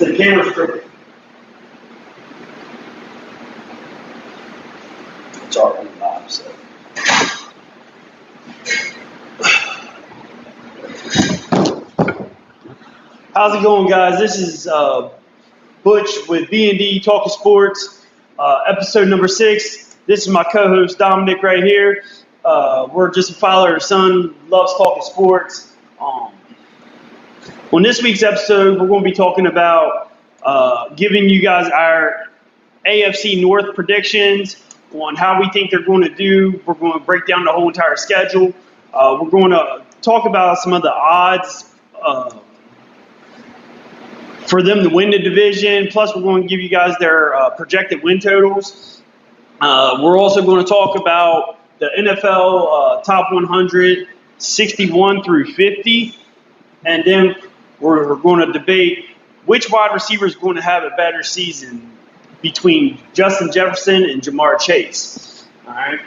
The camera's crooked. It's already live, so. How's it going, guys? This is Butch with B&D Talking Sports, episode number 6. This is my co-host Dominic right here. We're just a father son, loves talking sports. On this week's episode, we're going to be talking about giving you guys our AFC North predictions on how we think they're going to do. We're going to break down the whole entire schedule. We're going to talk about some of the odds for them to win the division. Plus, we're going to give you guys their projected win totals. We're also going to talk about the NFL top 100, 61 through 50. And then we're going to debate which wide receiver is going to have a better season between Justin Jefferson and Jamar Chase. All right.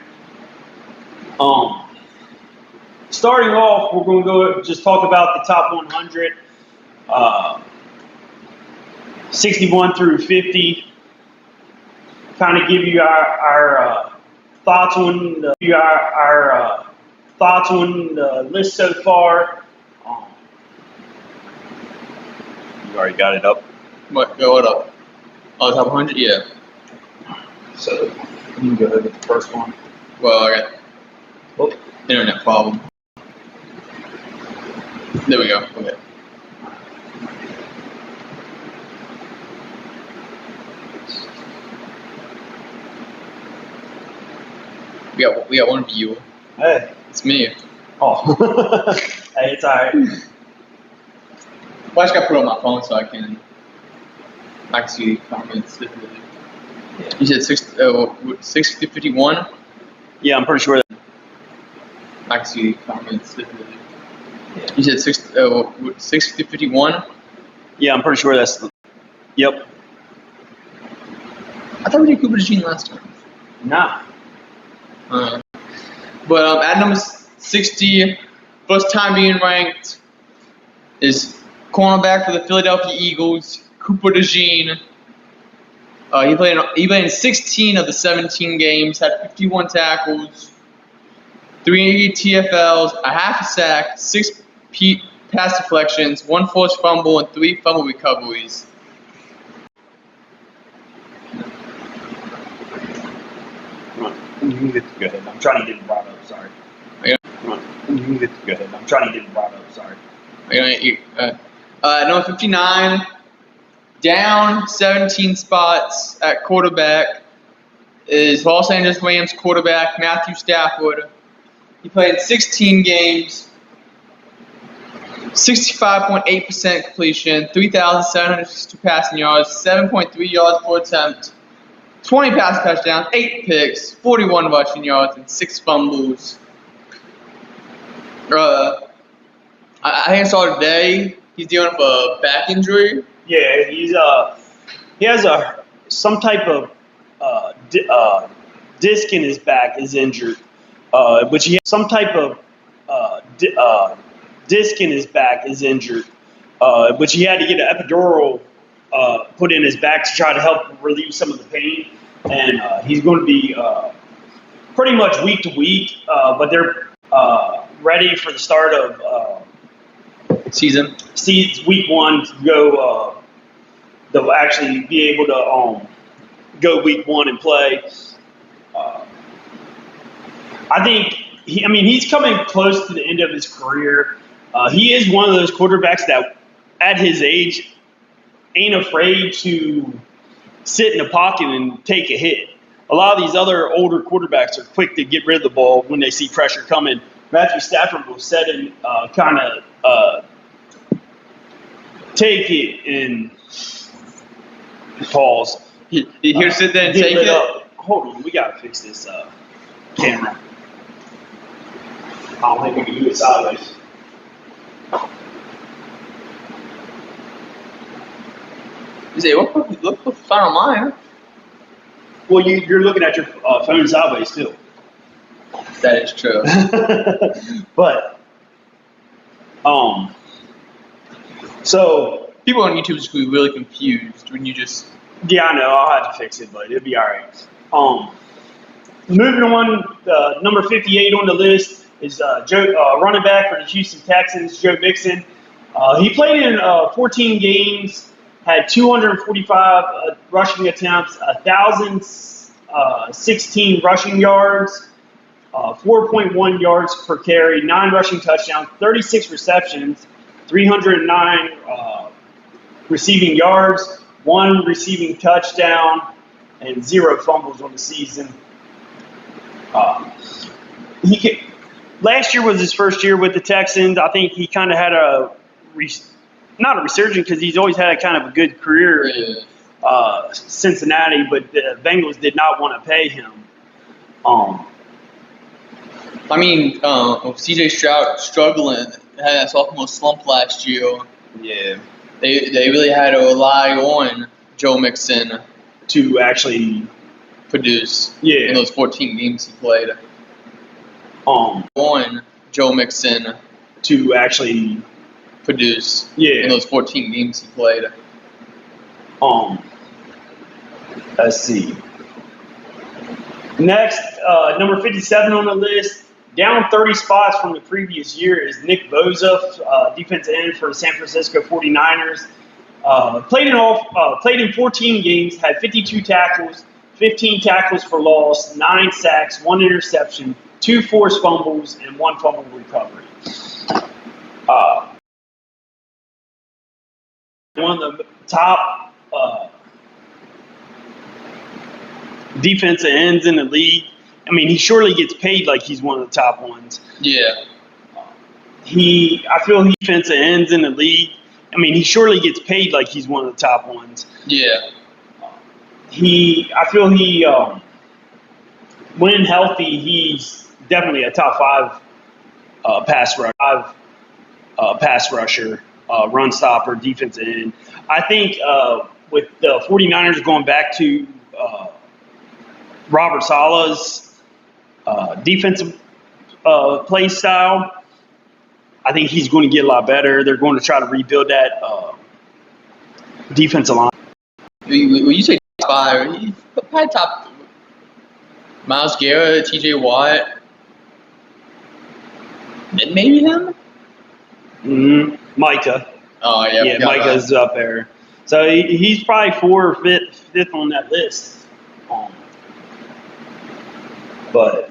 Starting off, we're going to go just talk about the top 100, 61 through 50. Kind of give you our thoughts on the list so far. You already got it up. What up? Oh, top 100? Yeah. So you can go ahead with the first one. Well, I got internet problem. There we go. Okay. We got one viewer. Hey. It's me. Oh. Hey, it's alright. Well, I just got to put it on my phone so I can see comments. Yeah. You said 6 to 51? Yeah, I'm pretty sure that. I can see comments. Yeah. You said 6 to 51? Yeah, I'm pretty sure that's. Yep. I thought we did Cooper DeJean last time. Nah. But at number 60, first time being ranked, is cornerback for the Philadelphia Eagles, Cooper DeJean. He played in 16 of the 17 games, had 51 tackles, 3 TFLs, a half a sack, 6 pass deflections, 1 forced fumble, and 3 fumble recoveries. You can get to go ahead. I'm trying to get it brought up. Sorry. You can get to go ahead. I'm trying to get it brought up. Sorry. Number 59, down 17 spots at quarterback, is Los Angeles Rams quarterback Matthew Stafford. He played 16 games, 65.8% completion, 3,762 passing yards, 7.3 yards per attempt, 20 pass touchdowns, 8 picks, 41 rushing yards, and 6 fumbles. I think I saw today he's dealing with a back injury. Yeah, he has some type of disc in his back is injured, which he has some type of disc in his back is injured, which he had to get an epidural put in his back to try to help relieve some of the pain, and he's going to be pretty much week to week, but they're ready for the start of Season week 1 to go. They'll actually be able to go week 1 and play. I think he's coming close to the end of his career. He is one of those quarterbacks that, at his age, ain't afraid to sit in the pocket and take a hit. A lot of these other older quarterbacks are quick to get rid of the ball when they see pressure coming. Matthew Stafford will set and kind of take it and pause. Here, sit there and take it. Hold on, we gotta fix this camera. I don't think we can do it sideways. You say, look fine on mine. Well, you're looking at your phone sideways too. That is true. But, so people on YouTube just be really confused when you just. Yeah, I know. I'll have to fix it, but it'll be all right. Moving on, number 58 on the list is running back for the Houston Texans, Joe Mixon. He played in 14 games, had 245 rushing attempts, 1,016 rushing yards, 4.1 yards per carry, 9 rushing touchdowns, 36 receptions, 309 receiving yards, 1 receiving touchdown, and 0 fumbles on the season. Last year was his first year with the Texans. I think he kind of had not a resurgence because he's always had kind of a good career in Cincinnati, but the Bengals did not want to pay him. C.J. Stroud struggling, had that sophomore slump last year. Yeah. They really had to rely on Joe Mixon to actually produce in those 14 games he played. On Joe Mixon to actually produce in those 14 games he played. Let's see. Next, number 57 on the list, down 30 spots from the previous year, is Nick Bosa, defensive end for the San Francisco 49ers. Played in 14 games, had 52 tackles, 15 tackles for loss, 9 sacks, 1 interception, 2 forced fumbles, and 1 fumble recovery. One of the top defensive ends in the league. I mean, he surely gets paid like he's one of the top ones. Yeah. I feel defensive ends in the league. I mean, he surely gets paid like he's one of the top ones. Yeah. I feel when healthy, he's definitely a top 5 pass rusher, run stopper, defensive end. I think with the 49ers going back to Robert Saleh's defensive play style, I think he's going to get a lot better. They're going to try to rebuild that defensive line. When you say top 5, you probably top Myles Garrett, T.J. Watt, and maybe him? Micah. Oh, yeah. Yeah, Micah's up there. So he's probably 4th or 5th on that list. But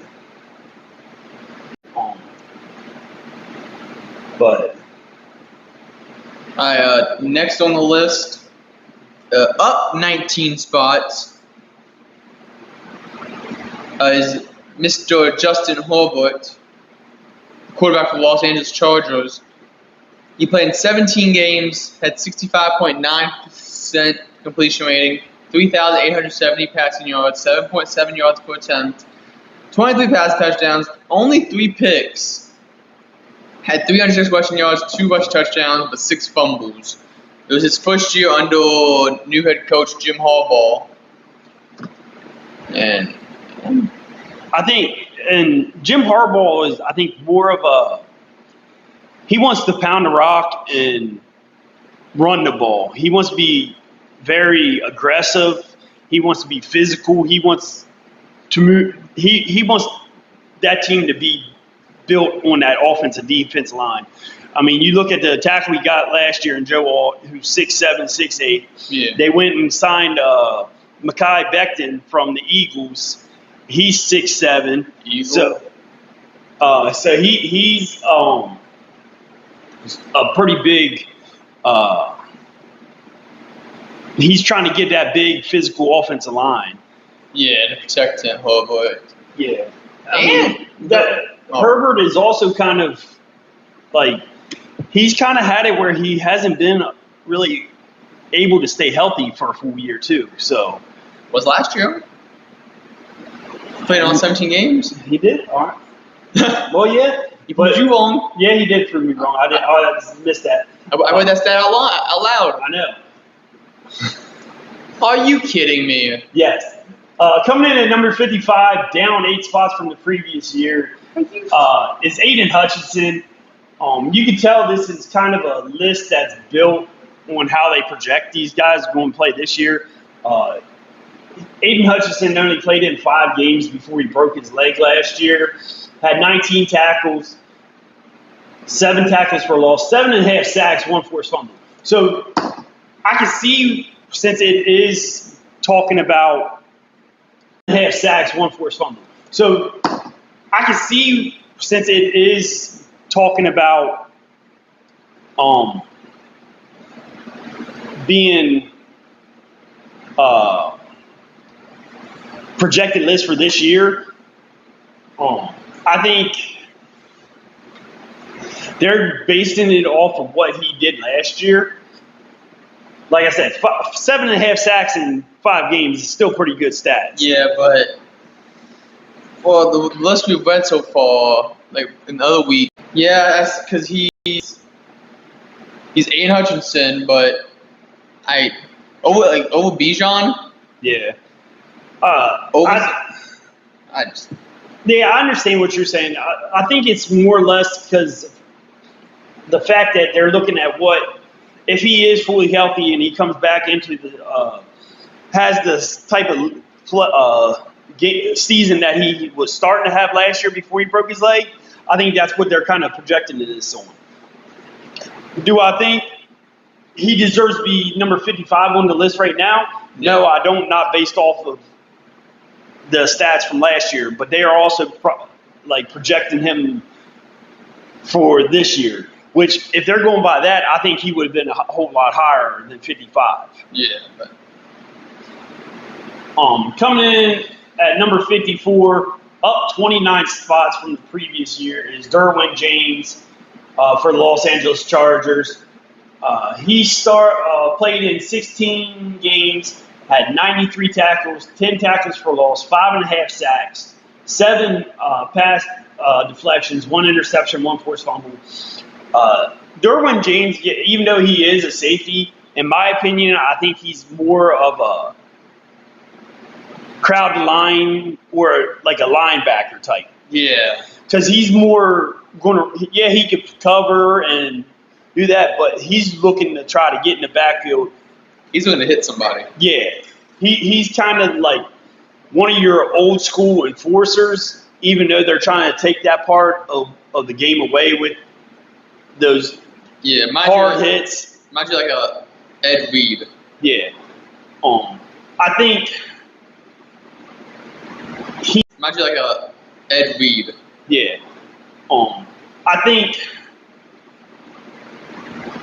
next on the list, up 19 spots, is Mr. Justin Herbert, quarterback for the Los Angeles Chargers. He played in 17 games, had 65.9% completion rating, 3,870 passing yards, 7.7 yards per attempt, 23 pass touchdowns, only 3 picks. Had 306 rushing yards, 2 rush touchdowns, but 6 fumbles. It was his first year under new head coach Jim Harbaugh. And I think, and Jim Harbaugh is, I think, more of he wants to pound the rock and run the ball. He wants to be very aggressive. He wants to be physical. He wants to move. He wants that team to be built on that offensive defensive line. I mean, you look at the tackle we got last year in Joe Alt, who's 6'7", 6'8". Yeah. They went and signed Mekhi Becton from the Eagles. He's 6'7". So he's a pretty big. He's trying to get that big physical offensive line. Yeah, to protect him, Herbert. Yeah. Herbert is also kind of like, he's kind of had it where he hasn't been really able to stay healthy for a full year too. So was last year. Played on 17 games. He did. All right. Well, yeah. He proved you wrong. Yeah, he did prove me wrong. I just missed that. I read that stat out loud. I know. Are you kidding me? Yes. Coming in at number 55, down 8 spots from the previous year, is Aiden Hutchinson. You can tell this is kind of a list that's built on how they project these guys going to play this year. Aiden Hutchinson only played in 5 games before he broke his leg last year. Had 19 tackles, 7 tackles for loss, 7.5 sacks, 1 forced fumble. So I can see, since it is talking about 7.5 sacks, 1 forced fumble. So I can see, since it is talking about being projected list for this year, I think they're basing it off of what he did last year. Like I said, 7.5 sacks in 5 games is still pretty good stats. Yeah, but the list we've read so far, like in the other week, yeah, that's because he's Aiden Hutchinson, but over Bijan. Yeah. I understand what you're saying. I think it's more or less because the fact that they're looking at what, if he is fully healthy and he comes back into the, has this type of season that he was starting to have last year before he broke his leg, I think that's what they're kind of projecting this on. Do I think he deserves to be number 55 on the list right now? No, I don't, not based off of the stats from last year, but they are also projecting him for this year, which if they're going by that, I think he would have been a whole lot higher than 55. Yeah. But coming in at number 54, up 29 spots from the previous year, is Derwin James for the Los Angeles Chargers. He played in 16 games, had 93 tackles, 10 tackles for loss, 5.5 sacks, 7 pass deflections, 1 interception, 1 forced fumble. Derwin James, even though he is a safety, in my opinion, I think he's more of a crowd line or like a linebacker type. yeah, Because he's more he could cover and do that, but he's looking to try to get in the backfield. he's going to hit somebody. Yeah, he's kind of like one of your old school enforcers, even though they're trying to take that part of the game away with those hard hits. Might be like a Ed Reed. Yeah. I think Might be like a Ed Reed. Yeah. I think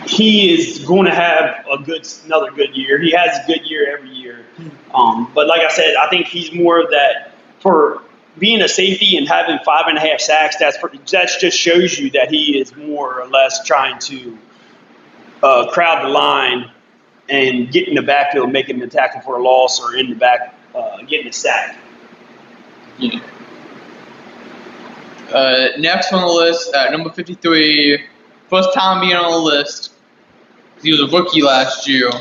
he is going to have another good year. He has a good year every year. But like I said, I think he's more of that for being a safety and having 5.5 sacks. That just shows you that he is more or less trying to crowd the line and get in the backfield, making the tackle for a loss, or in the back getting a sack. Yeah. Next on the list, at number 53, first time being on the list, he was a rookie last year,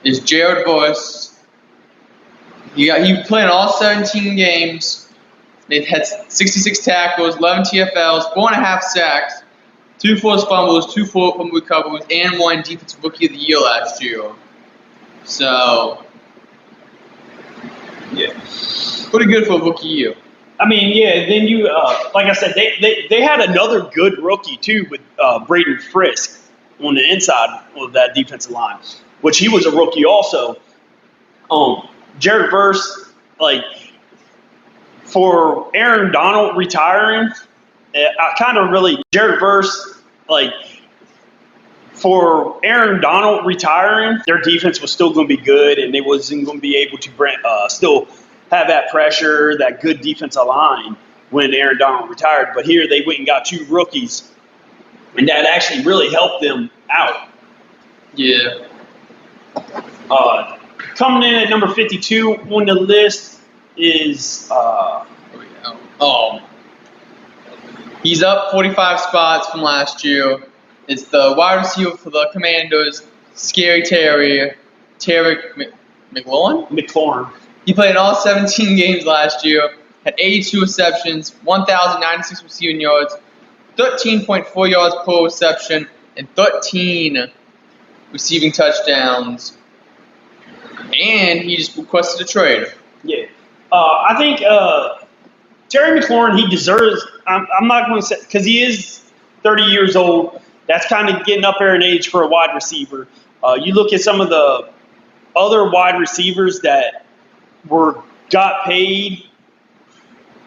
is Jared Verse. He played in all 17 games. They've had 66 tackles, 11 TFLs, 4.5 sacks, 2 forced fumbles, 2 fumble recoveries, and 1 defensive rookie of the year last year. So, yeah, pretty good for a rookie year. I mean, yeah. Then you, like I said, they had another good rookie too with Braden Frisk on the inside of that defensive line, which he was a rookie also. Jared Verse, for Aaron Donald retiring, Jared Verse, for Aaron Donald retiring, their defense was still going to be good, and they wasn't going to be able to still have that pressure, that good defensive line when Aaron Donald retired. But here they went and got 2 rookies, and that actually really helped them out. Yeah. Coming in at number 52 on the list is he's up 45 spots from last year. It's the wide receiver for the Commanders, Scary Terry McLaurin. He played in all 17 games last year, had 82 receptions, 1,096 receiving yards, 13.4 yards per reception, and 13 receiving touchdowns, and he just requested a trade. Yeah. I think Terry McLaurin, he deserves, I'm not going to say, because he is 30 years old. That's kind of getting up there in age for a wide receiver. You look at some of the other wide receivers that got paid,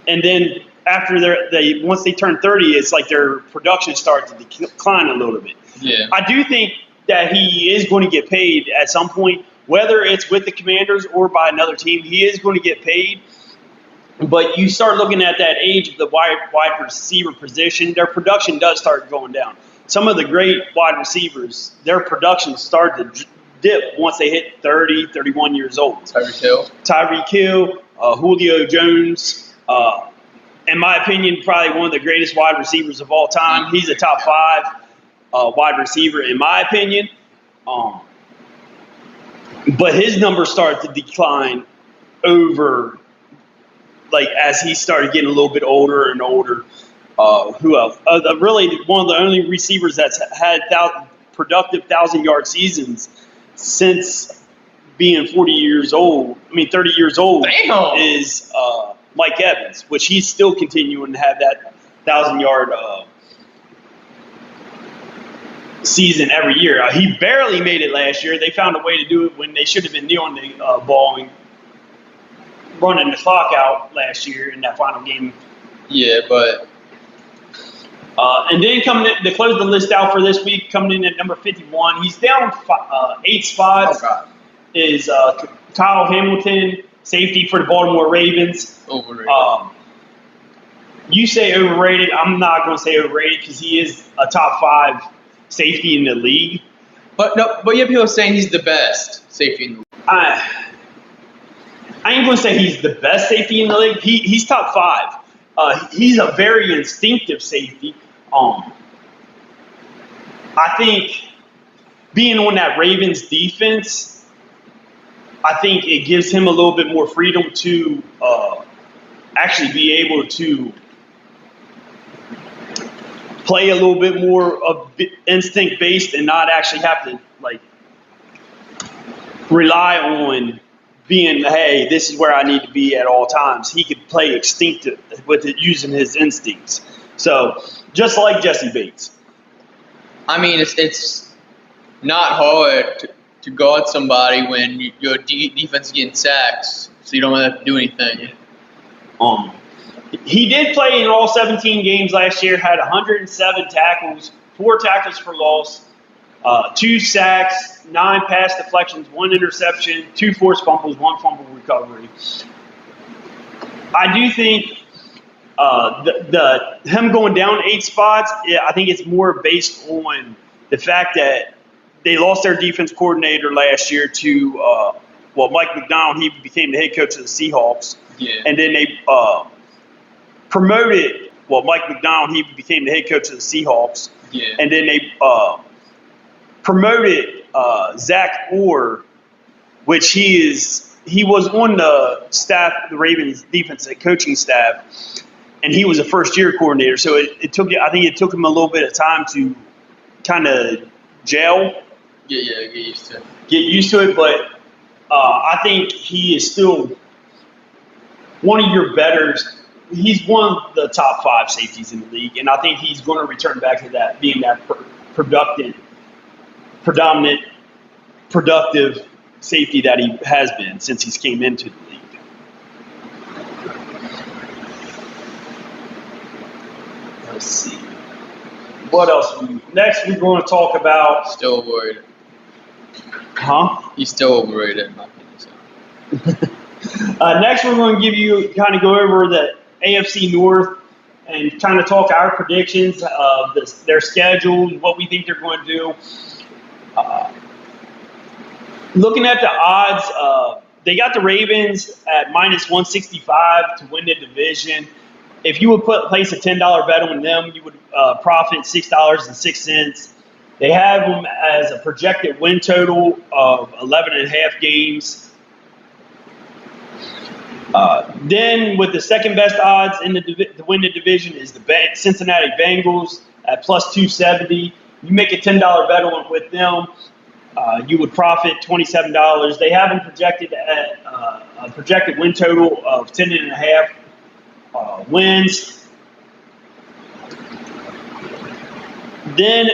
and then after once they turn 30, it's like their production starts to decline a little bit. Yeah. I do think that he is going to get paid at some point, whether it's with the Commanders or by another team. He is going to get paid. But you start looking at that age of the wide receiver position, their production does start going down. Some of the great wide receivers, their production started to dip once they hit 30, 31 years old. Tyreek Hill, Julio Jones, in my opinion, probably one of the greatest wide receivers of all time. He's a top 5 wide receiver, in my opinion. But his numbers started to decline as he started getting a little bit older and older. Who else? Really, one of the only receivers that's had productive 1,000-yard seasons since being 30 years old Damn. is Mike Evans, which he's still continuing to have that 1,000-yard season every year. He barely made it last year. They found a way to do it when they should have been kneeling the ball and running the clock out last year in that final game. Yeah, but and then coming in, to close the list out for this week, coming in at number 51, he's down 8 spots. Oh God. Is Kyle Hamilton, safety for the Baltimore Ravens. Overrated. You say overrated. I'm not going to say overrated because he is a top 5 safety in the league. But you have people saying he's the best safety in the league. I ain't going to say he's the best safety in the league. He's top 5. He's a very instinctive safety. I think being on that Ravens defense, I think it gives him a little bit more freedom to actually be able to play a little bit more of instinct based and not actually have to rely on being, hey, this is where I need to be at all times. He could play instinctive with it, using his instincts. So just like Jesse Bates. I mean, it's not hard to guard somebody when your defense is getting sacks, so you don't have to do anything. He did play in all 17 games last year, had 107 tackles, 4 tackles for loss, 2 sacks, 9 pass deflections, 1 interception, 2 forced fumbles, 1 fumble recovery. I do think him going down 8 spots, I think it's more based on the fact that they lost their defense coordinator last year to Mike McDonald. He became the head coach of the Seahawks. Yeah. And then they promoted Mike McDonald. He became the head coach of the Seahawks. Yeah. And then they promoted Zach Orr, which he was on the staff, the Ravens defensive coaching staff, and he was a first-year coordinator. So I think it took him a little bit of time to kind of gel. Get used to it. Get used to it, but I think he is still one of your better. He's one of the top 5 safeties in the league, and I think he's going to return back to that, being that productive safety that he has been since he's came into the league. Let's see. What else? Next, we're going to talk about. Still overrated. Huh? He's still overrated in my opinion. So. Next, we're going to kind of go over the AFC North and kind of talk our predictions of their schedule, what we think they're going to do. Looking at the odds, they got the Ravens at -165 to win the division. If you would place a $10 bet on them, you would profit $6.06. They have them as a projected win total of 11.5 games. Then with the second best odds to win the division is the Cincinnati Bengals at +270. You make a $10 bet on with them. you would profit $27. They have them projected at a projected win total of 10.5 wins. Then,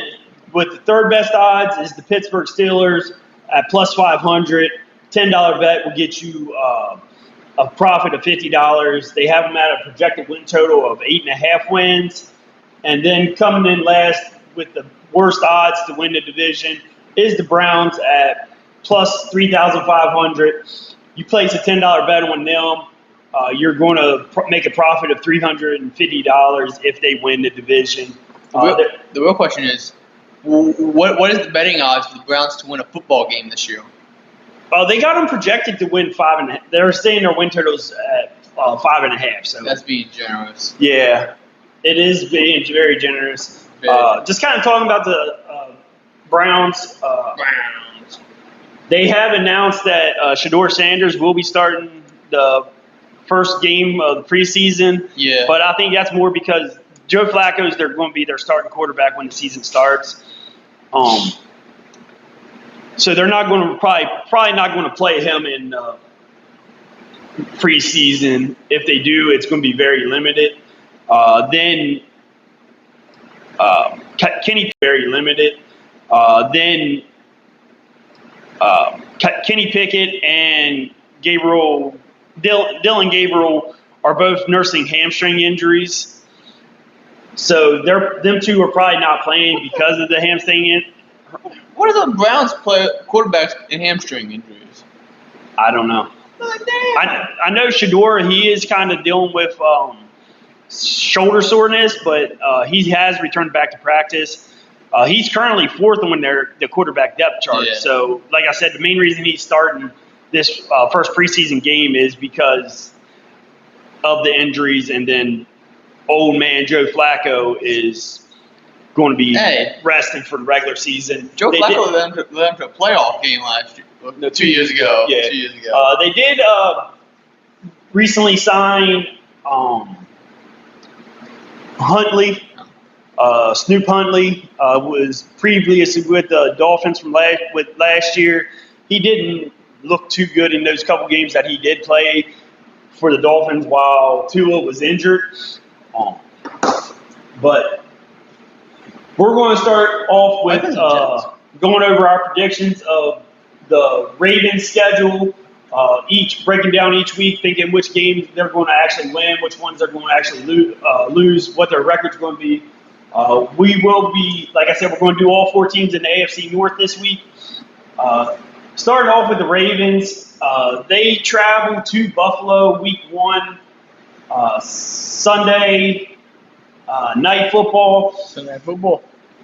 with the third best odds is the Pittsburgh Steelers at plus 500. $10 bet will get you a profit of $50. They have them at a projected win total of 8.5 wins. And then coming in last with the worst odds to win the division is the Browns at plus 3,500. You place a $10 bet on them, you're going to make a profit of $350 if they win the division. The real question is, what is the betting odds for the Browns to win a football game this year? They got them projected to win 5.5. They're saying their win totals at 5.5. So that's being generous. Yeah, it is being very generous. Just kind of talking about the Browns. They have announced that Shedeur Sanders will be starting the first game of the preseason. Yeah. But I think that's more because Joe Flacco's they're going to be their starting quarterback when the season starts. So they're not going to probably not going to play him in preseason. If they do, it's going to be very limited. Then Kenny very limited. Then Kenny Pickett and Dylan Gabriel are both nursing hamstring injuries. So them two are probably not playing because of the hamstring. What are the Browns quarterbacks in hamstring injuries? I don't know. I know Shedeur, he is kind of dealing with shoulder soreness, but he has returned back to practice. He's currently fourth on the quarterback depth chart. Yeah. So, like I said, the main reason he's starting this first preseason game is because of the injuries, and then old man Joe Flacco is going to be rested for the regular season. Joe Flacco led them to a playoff game last year. No, 2 years ago. Yeah. 2 years ago. They did recently sign Huntley. Snoop Huntley was previously with the Dolphins from last year. He didn't look too good in those couple games that he did play for the Dolphins while Tua was injured. But we're going to start off with going over our predictions of the Ravens' schedule, breaking down each week, thinking which games they're going to actually win, which ones they're going to actually lose, what their record's going to be. We will be, like I said, we're going to do all 4 teams in the AFC North this week. Starting off with the Ravens, they travel to Buffalo week 1, Sunday night football. Sunday football.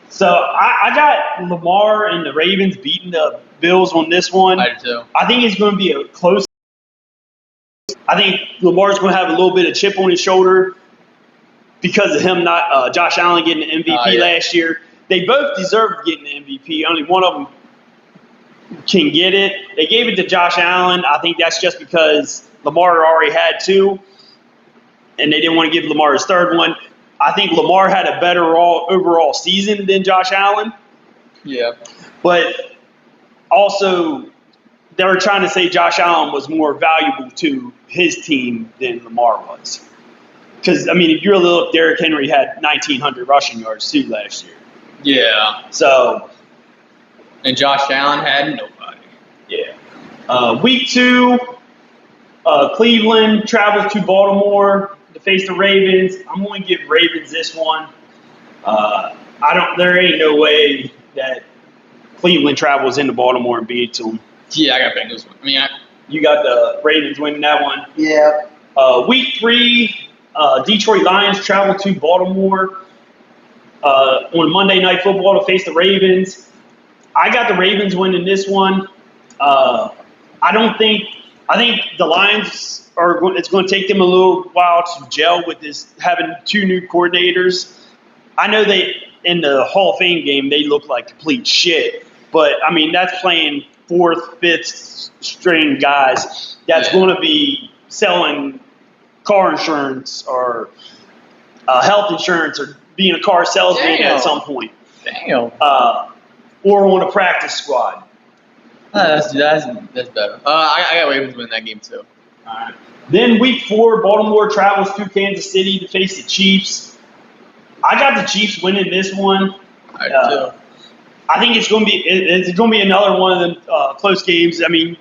So I got Lamar and the Ravens beating the Bills on this one. I do too. I think it's going to be a close. I think Lamar's going to have a little bit of chip on his shoulder because of him not Josh Allen getting the MVP last year. They both deserve getting the MVP. Only one of them can get it. They gave it to Josh Allen. I think that's just because Lamar already had 2, and they didn't want to give Lamar his third one. I think Lamar had a better overall season than Josh Allen. Yeah. But also, they were trying to say Josh Allen was more valuable to his team than Lamar was. Because, I mean, if you really look, Derrick Henry had 1,900 rushing yards too last year. Yeah. So. And Josh Allen had nobody. Yeah. Week 2, Cleveland travels to Baltimore to face the Ravens. I'm going to give Ravens this one. There ain't no way that Cleveland travels into Baltimore and beats them. Yeah, I got Bengals one. You got the Ravens winning that one. Yeah. Week 3, Detroit Lions travel to Baltimore on Monday Night Football to face the Ravens. I got the Ravens winning this one. I think the Lions it's going to take them a little while to gel with this, having 2 new coordinators. I know in the Hall of Fame game, they look like complete shit. But, I mean, that's playing 4th, 5th string guys that's going to be selling car insurance or health insurance or being a car salesman at some point. Damn. Or on a practice squad. That's better. I got Ravens winning that game too. All right. Then week 4, Baltimore travels to Kansas City to face the Chiefs. I got the Chiefs winning this one. I do too. I think it's going to be another one of the close games. I mean,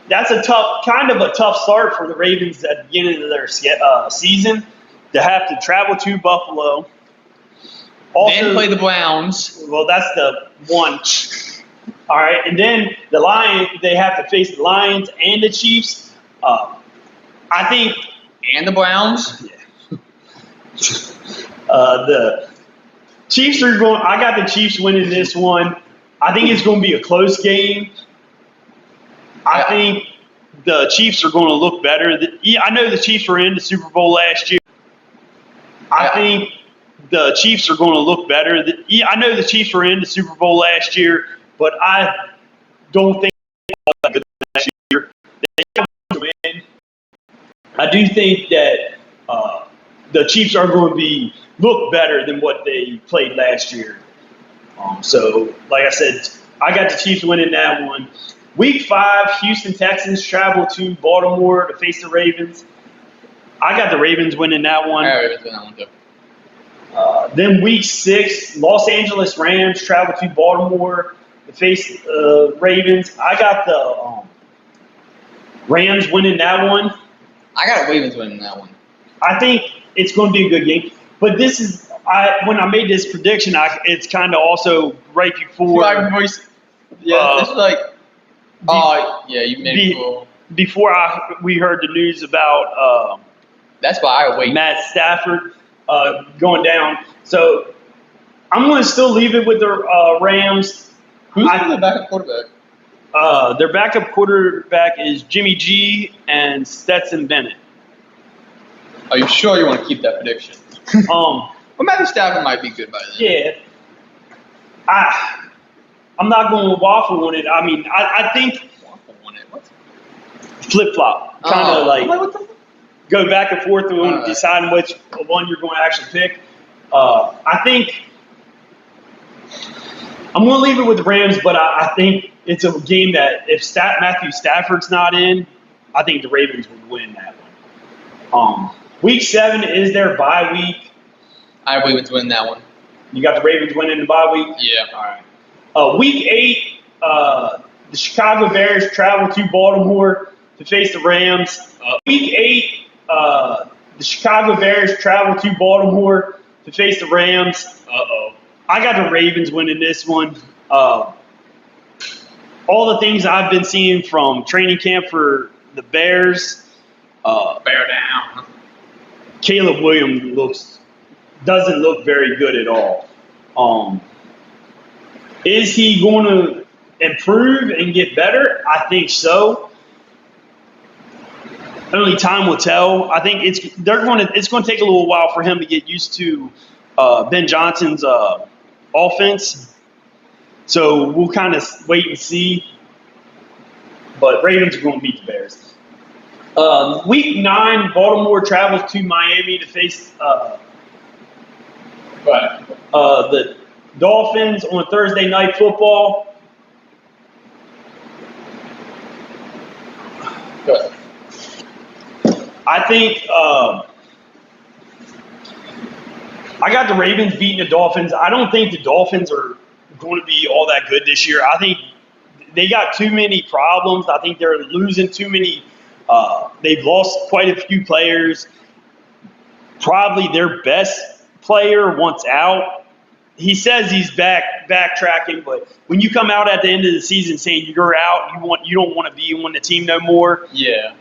that's a tough start for the Ravens at the beginning of their season to have to travel to Buffalo. Also, Then play the Browns. Well, that's the one. All right, and then the Lions. They have to face the Lions and the Chiefs. I think. And the Browns. Yeah. The Chiefs are going. I got the Chiefs winning this one. I think it's going to be a close game. I think the Chiefs are going to look better. I know the Chiefs were in the Super Bowl last year. I think the Chiefs are going to look better. I know the Chiefs were in the Super Bowl last year, but I don't think they're good last year. They have to win. I do think that the Chiefs are going to look better than what they played last year. So, like I said, I got the Chiefs winning that one. Week 5, Houston Texans travel to Baltimore to face the Ravens. I got the Ravens winning that one. I got Ravens winning that one too. Then week 6, Los Angeles Rams travel to Baltimore to face Ravens. I got the Rams winning that one. I got Ravens winning that one. I think it's going to be a good game. But this is when I made this prediction, it's kind of also right before. This is like. You made it cool. Before we heard the news about that's why I wait. Matt Stafford going down. So I'm going to still leave it with the Rams. Who's their backup quarterback? Their backup quarterback is Jimmy G and Stetson Bennett. Are you sure you want to keep that prediction? Well, Matthew Stafford might be good by then. Yeah. I'm not going to waffle on it. I mean, I think Waffle on it? What? Flip-flop. Kind of what the go back and forth on deciding which one you're going to actually pick. I think I'm going to leave it with the Rams, but I think it's a game that if Matthew Stafford's not in, I think the Ravens would win that one. Week 7 is their bye week. I have Ravens winning that one. You got the Ravens winning the bye week? Yeah. All right. Week 8, the Chicago Bears travel to Baltimore to face the Rams. Week 8, the Chicago Bears travel to Baltimore to face the Rams. I got the Ravens winning this one. All the things I've been seeing from training camp for the Bears. Bear down. Caleb Williams doesn't look very good at all. Is he going to improve and get better? I think so. Only time will tell. I think it's going to take a little while for him to get used to Ben Johnson's offense. So we'll kind of wait and see. But Ravens are going to beat the Bears. Week 9, Baltimore travels to Miami to face the Dolphins on Thursday Night Football. Good. I think I got the Ravens beating the Dolphins. I don't think the Dolphins are going to be all that good this year. I think they got too many problems. I think they're losing too many. They've lost quite a few players. Probably their best player wants out. He says he's backtracking, but when you come out at the end of the season saying you're out, you don't want to be on the team no more. Yeah.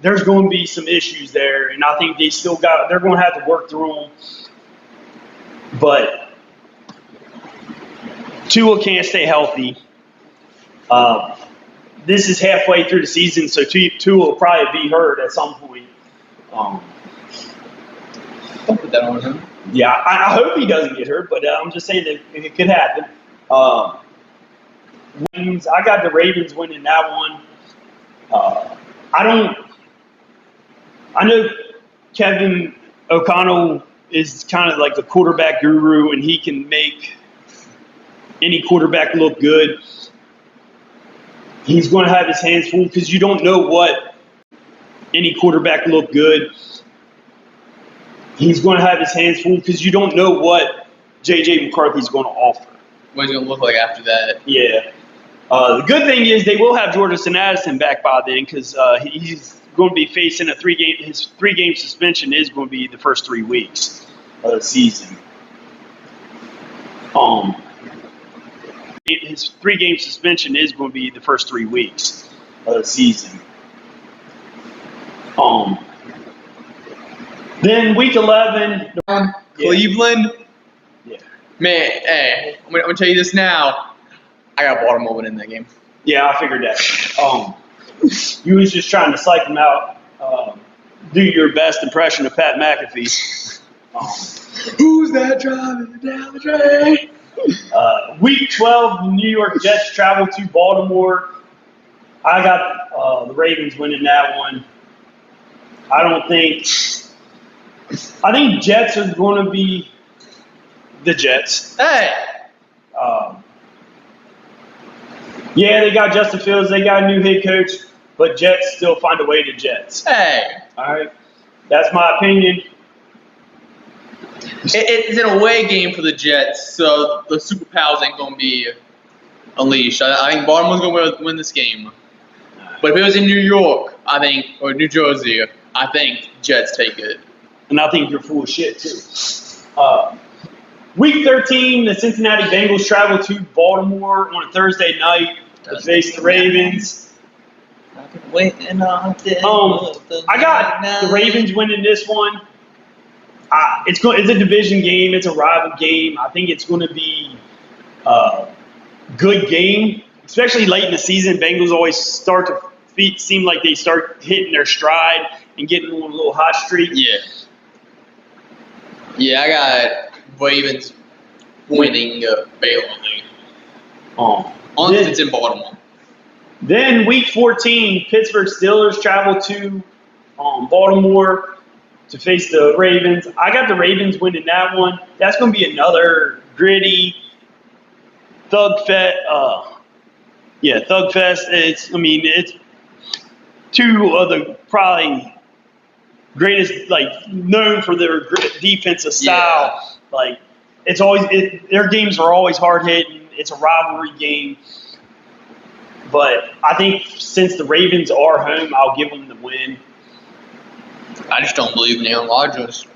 There's going to be some issues there, and I think they're going to have to work through them. But Tua can't stay healthy. This is halfway through the season, so Tua will probably be hurt at some point. Don't put that on him. Yeah, I hope he doesn't get hurt, but I'm just saying that it could happen. I got the Ravens winning that one. I know Kevin O'Connell is kind of like the quarterback guru, and he can make any quarterback look good. He's going to have his hands full because you don't know what any quarterback look good. He's going to have his hands full because you don't know what J.J. McCarthy's going to offer. What he's going to look like after that. Yeah. The good thing is they will have Jordan Addison back by then because he's going to be facing his 3-game suspension is going to be the first 3 weeks of the season. His 3-game suspension is going to be the first 3 weeks of the season. Then week 11, Cleveland. Yeah. Man, hey, I'm gonna tell you this now. I got Baltimore winning that game. Yeah, I figured that. You was just trying to psych him out. Do your best impression of Pat McAfee. Who's that driving down the train? Week 12, the New York Jets travel to Baltimore. I got the Ravens winning that one. I think Jets are going to be the Jets. Hey. Yeah, they got Justin Fields. They got a new head coach, but Jets still find a way to Jets. Hey. All right. That's my opinion. It's an away game for the Jets, so the Super Pals ain't going to be unleashed. I think Baltimore's going to win this game. But if it was in New York, or New Jersey, I think Jets take it. And I think you're full of shit, too. Week 13, the Cincinnati Bengals travel to Baltimore on a Thursday night to face the Ravens. I got the Ravens winning this one. It's a division game. It's a rival game. I think it's going to be a good game, especially late in the season. Bengals always start to seem like they start hitting their stride and getting on a little hot streak. Yeah. Yeah, I got Ravens winning bailingly. Unless it's in Baltimore. Then week 14, Pittsburgh Steelers travel to Baltimore to face the Ravens. I got the Ravens winning that one. That's going to be another gritty thugfest. Thugfest. It's two of the probably greatest, known for their defensive style. Yeah. Their games are always hard hitting. It's a rivalry game. But I think since the Ravens are home, I'll give them the win. I just don't believe in Aaron Rodgers.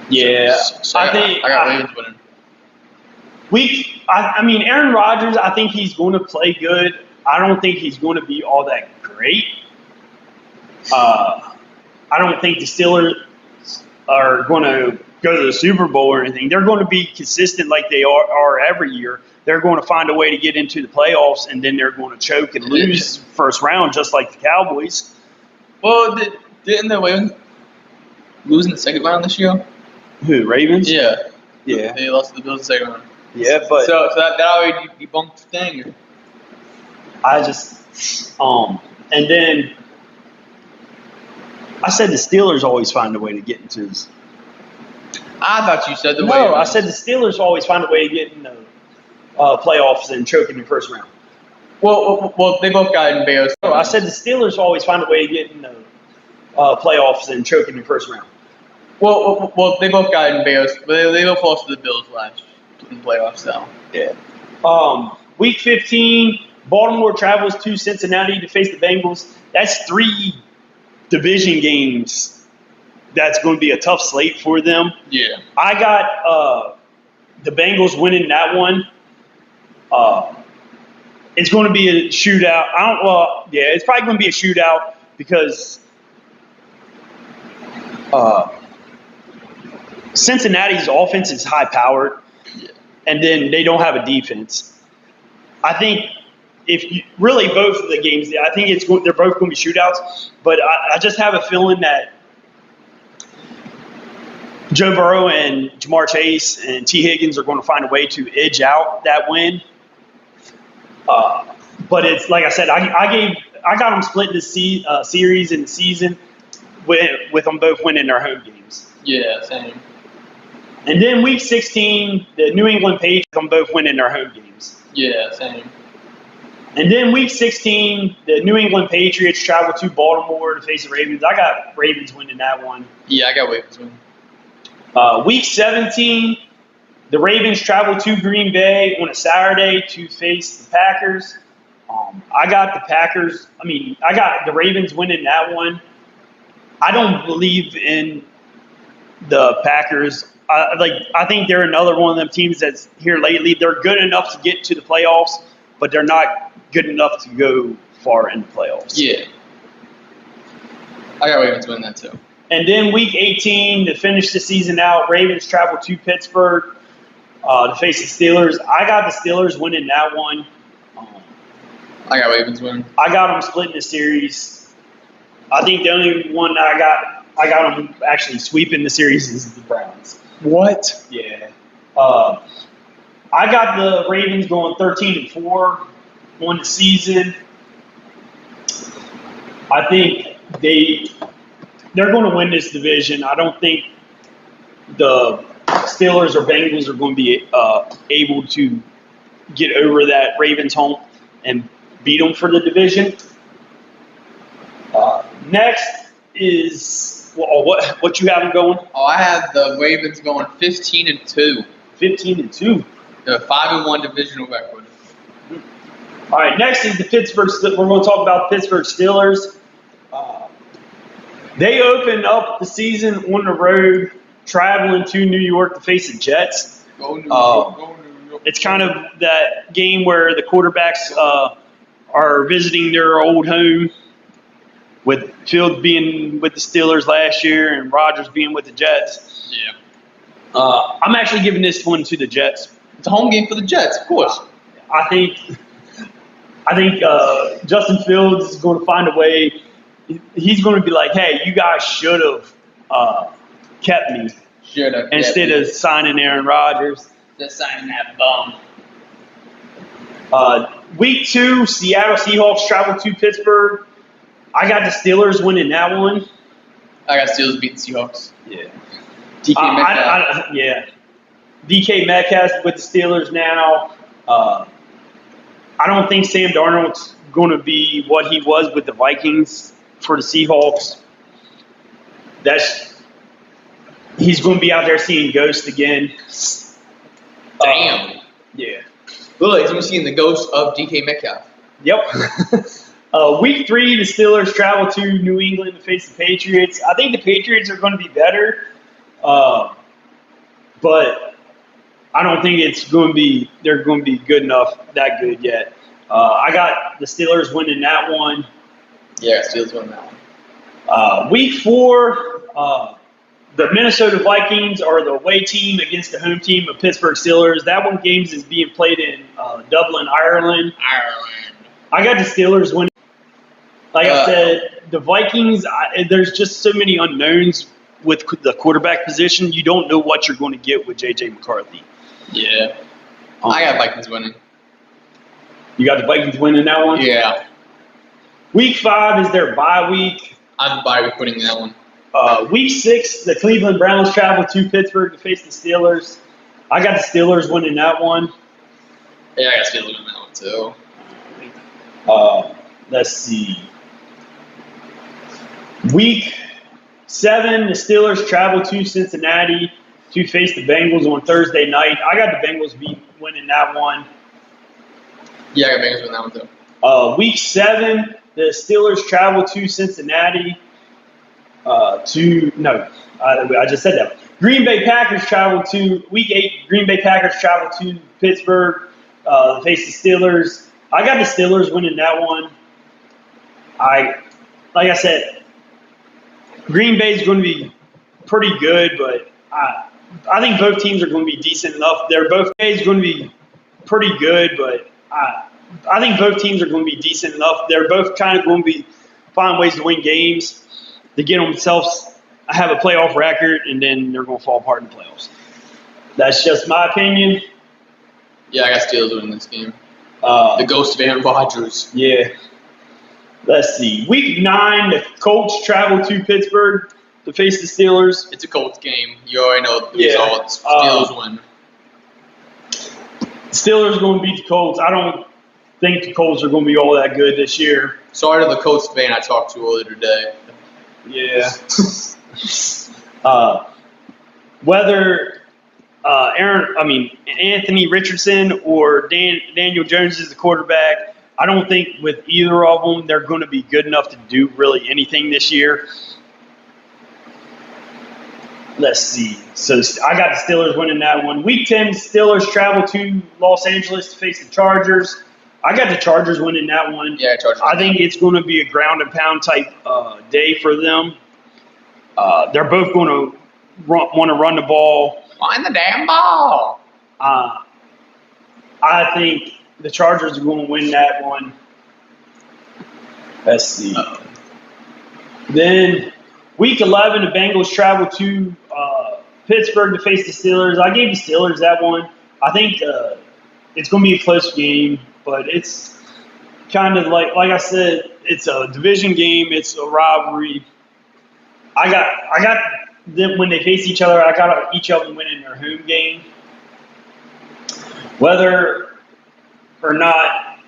Yeah, So I got Ravens winning. Aaron Rodgers, I think he's going to play good. I don't think he's going to be all that great. I don't think the Steelers are going to go to the Super Bowl or anything. They're going to be consistent like they are every year. They're going to find a way to get into the playoffs, and then they're going to choke and lose first round, just like the Cowboys. Well, didn't the Ravens lose in the second round this year? Who, Ravens? Yeah. Yeah. They lost to the Bills in the second round. Yeah, but so that already debunked the thing. And then I said the Steelers always find a way to get into this. I thought you said the No, Ravens. I said the Steelers always find a way to get in the playoffs and choke in the first round. Well, they both got embarrassed. No, I said the Steelers always find a way to get in the playoffs and choke in the first round. Well, they both got embarrassed, but they both lost to the Bills last in the playoffs, though. Yeah. Week 15, Baltimore travels to Cincinnati to face the Bengals. That's 3 division games. That's going to be a tough slate for them. Yeah. I got the Bengals winning that one. It's going to be a shootout. It's probably going to be a shootout because Cincinnati's offense is high-powered, and then they don't have a defense. I think both of the games, I think they're both going to be shootouts, but I just have a feeling that Joe Burrow and Jamar Chase and T. Higgins are going to find a way to edge out that win. But it's like I said, I got them split this series in the season with them both winning their home games. Yeah, same. And then week 16, the New England Patriots them both winning their home games. Yeah, same. And then week 16, the New England Patriots travel to Baltimore to face the Ravens. I got Ravens winning that one. Yeah, I got Ravens winning. Week 17, the Ravens travel to Green Bay on a Saturday to face the Packers. I got the Ravens winning that one. I don't believe in the Packers. I think they're another one of them teams that's here lately. They're good enough to get to the playoffs, but they're not good enough to go far in the playoffs. Yeah. I got Ravens winning that too. And then week 18, to finish the season out, Ravens travel to Pittsburgh to face the Steelers. I got the Steelers winning that one. I got Ravens winning. I got them splitting the series. I think the only one that I got them actually sweeping the series is the Browns. What? Yeah. I got the Ravens going 13-4 on the season. I think they're going to win this division. I don't think the Steelers or Bengals are going to be able to get over that Ravens hump and beat them for the division. Next is what you have them going? Oh, I have the Ravens going 15-2. 15-2. The 5-1 divisional record. All right, next is the Pittsburgh. We're going to talk about the Pittsburgh Steelers. They opened up the season on the road, traveling to New York to face the Jets. Go New York, go New York. It's kind of that game where the quarterbacks are visiting their old home, with Fields being with the Steelers last year and Rodgers being with the Jets. Yeah. I'm actually giving this one to the Jets. It's a home game for the Jets, of course. I think Justin Fields is going to find a way. He's going to be like, hey, you guys should have kept me instead of signing Aaron Rodgers. Just signing that bum. Week 2, Seattle Seahawks travel to Pittsburgh. I got the Steelers winning that one. I got Steelers beating Seahawks. Yeah. DK Metcalf. Yeah. DK Metcalf with the Steelers now. I don't think Sam Darnold's going to be what he was with the Vikings for the Seahawks. He's going to be out there seeing ghosts again. Damn. Yeah. Look, he's going to be seeing the ghost of DK Metcalf. Yep. Week 3, the Steelers travel to New England to face the Patriots. I think the Patriots are going to be better, but I don't think they're going to be good enough, that good yet. I got the Steelers winning that one. Yeah, Steelers winning that one. Week 4, the Minnesota Vikings are the away team against the home team of Pittsburgh Steelers. That one games is being played in Dublin, Ireland. I got the Steelers winning. Like I said, the Vikings, there's just so many unknowns with the quarterback position. You don't know what you're going to get with J.J. McCarthy. Yeah. I got Vikings winning. You got the Vikings winning that one? Yeah. Week 5 is their bye week. I'm bye week winning that one. Week 6, the Cleveland Browns travel to Pittsburgh to face the Steelers. I got the Steelers winning that one. Yeah, I got Steelers winning that one too. Let's see. Week 7, the Steelers travel to Cincinnati to face the Bengals on Thursday night. I got the Bengals winning that one. Yeah, I got Bengals winning that one too. Week 7, the Steelers travel to Cincinnati. I just said that. Green Bay Packers travel to Week 8. Green Bay Packers travel to Pittsburgh to face the Steelers. I got the Steelers winning that one. Like I said, Green Bay is going to be pretty good, but I think both teams are going to be decent enough. Going to be pretty good, but I think both teams are going to be decent enough. They're both kind of going to find ways to win games to get themselves have a playoff record, and then they're going to fall apart in the playoffs. That's just my opinion. Yeah, I got Steelers winning this game. The ghost of Aaron Rodgers. Yeah. Let's see. Week 9, the Colts travel to Pittsburgh to face the Steelers. It's a Colts game. You already know the results. Steelers win. Steelers going to beat the Colts. think the Colts are going to be all that good this year. Sorry to the Colts fan I talked to earlier today. Yeah. Whether Anthony Richardson or Daniel Jones is the quarterback, I don't think with either of them they're going to be good enough to do really anything this year. Let's see. So I got the Steelers winning that one. Week 10, Steelers travel to Los Angeles to face the Chargers. I got the Chargers winning that one. Yeah, Chargers. I think it's going to be a ground and pound type day for them. They're both going to want to run the ball. Find the damn ball. I think the Chargers are going to win that one. Let's see. Then Week 11, the Bengals travel to Pittsburgh to face the Steelers. I gave the Steelers that one. I think it's going to be a close game, but it's kind of like I said, it's a division game. It's a rivalry. I got them when they face each other. I got each of them winning their home game. Whether or not,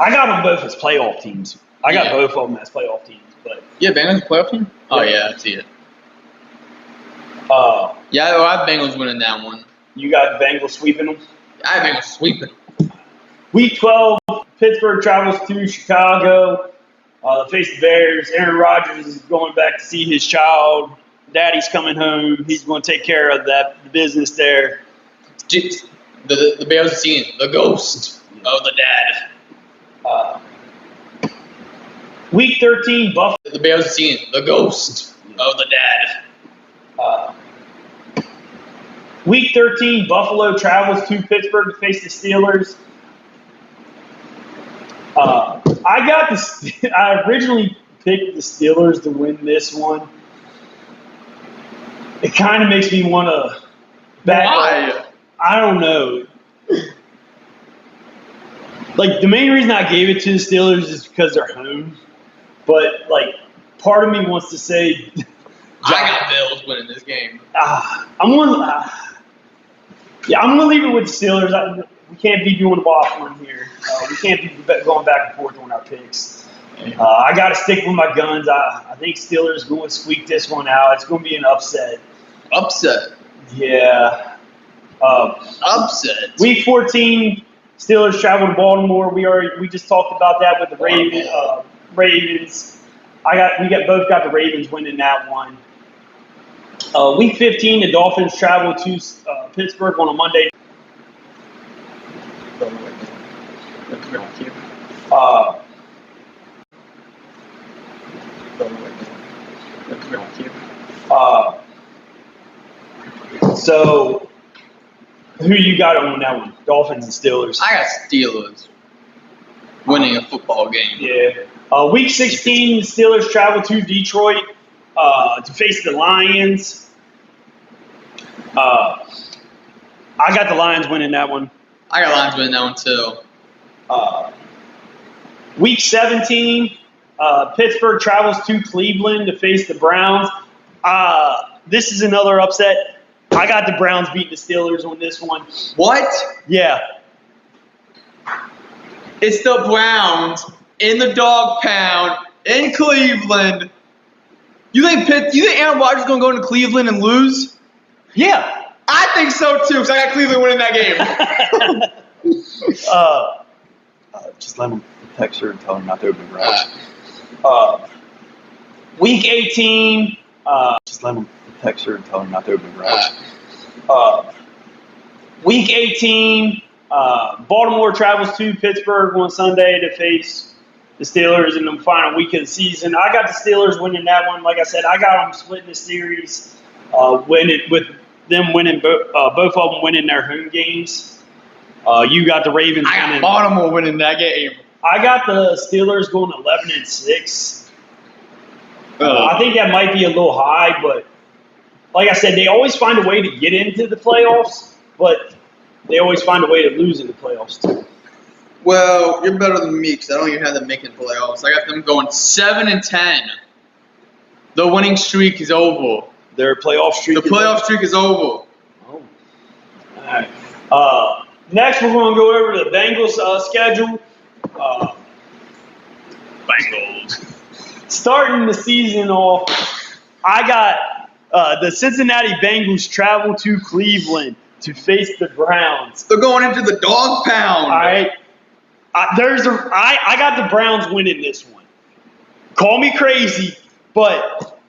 I got them both as playoff teams. I got both of them as playoff teams. But yeah, Bengals playoff team? Oh, yeah, I see it. Yeah, I have Bengals winning that one. You got Bengals sweeping them? I have Bengals sweeping. Week 12, Pittsburgh travels to Chicago to face the Bears. Aaron Rodgers is going back to see his child. Daddy's coming home. He's going to take care of the business there. The Bears are seeing the ghost of the dad. Week 13, Buffalo. The Bears are seeing the ghost of the dad. Week 13, Buffalo travels to Pittsburgh to face the Steelers. I originally picked the Steelers to win this one. It kind of makes me want to back. Why? I don't know. Like, the main reason I gave it to the Steelers is because they're home. But, like, part of me wants to say, I got Bills winning this game. I'm going to leave it with the Steelers. We can't be doing waffling here. We can't be going back and forth on our picks. I got to stick with my guns. I think Steelers going to squeak this one out. It's going to be an upset. Upset? Yeah. Upset? Week 14, Steelers travel to Baltimore. We just talked about that with the Ravens. We both got the Ravens winning that one. Week 15, the Dolphins travel to Pittsburgh on a Monday. So, who you got on that one? Dolphins and Steelers. I got Steelers winning a football game. Yeah. Week 16, the Steelers travel to Detroit to face the Lions. I got the Lions winning that one. I got Lions winning that one too. Week 17, Pittsburgh travels to Cleveland to face the Browns. This is another upset. I got the Browns beating the Steelers on this one. What? Yeah. It's the Browns in the dog pound in Cleveland. You think Aaron Rodgers is going to go into Cleveland and lose? Yeah. I think so too, because I got Cleveland winning that game. Just let him text her and tell her not to open routes. Week 18. Just let him text her and tell her not to open routes. Week 18. Baltimore travels to Pittsburgh on Sunday to face the Steelers in the final week of the season. I got the Steelers winning that one. Like I said, I got them splitting the series, with them winning both of them winning their home games. You got the Ravens winning. I got Baltimore winning that game. I got the Steelers going 11-6. I think that might be a little high, but like I said, they always find a way to get into the playoffs, but they always find a way to lose in the playoffs too. Well, you're better than me because I don't even have them making playoffs. I got them going 7-10. The winning streak is over. Their playoff streak. The playoff streak is over. Oh. All right. Next, we're going to go over the Bengals schedule. Bengals. Starting the season off, I got the Cincinnati Bengals travel to Cleveland to face the Browns. They're going into the dog pound. All right. I got the Browns winning this one. Call me crazy, but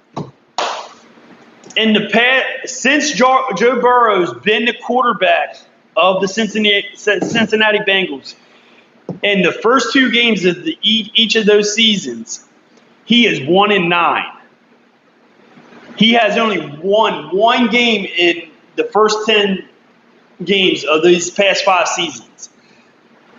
in the past, since Joe Burrow's been the quarterback of the Cincinnati Bengals, in the first 2 games of each of those seasons, he is 1-9. He has only won 1 game in the first 10 games of these past 5 seasons.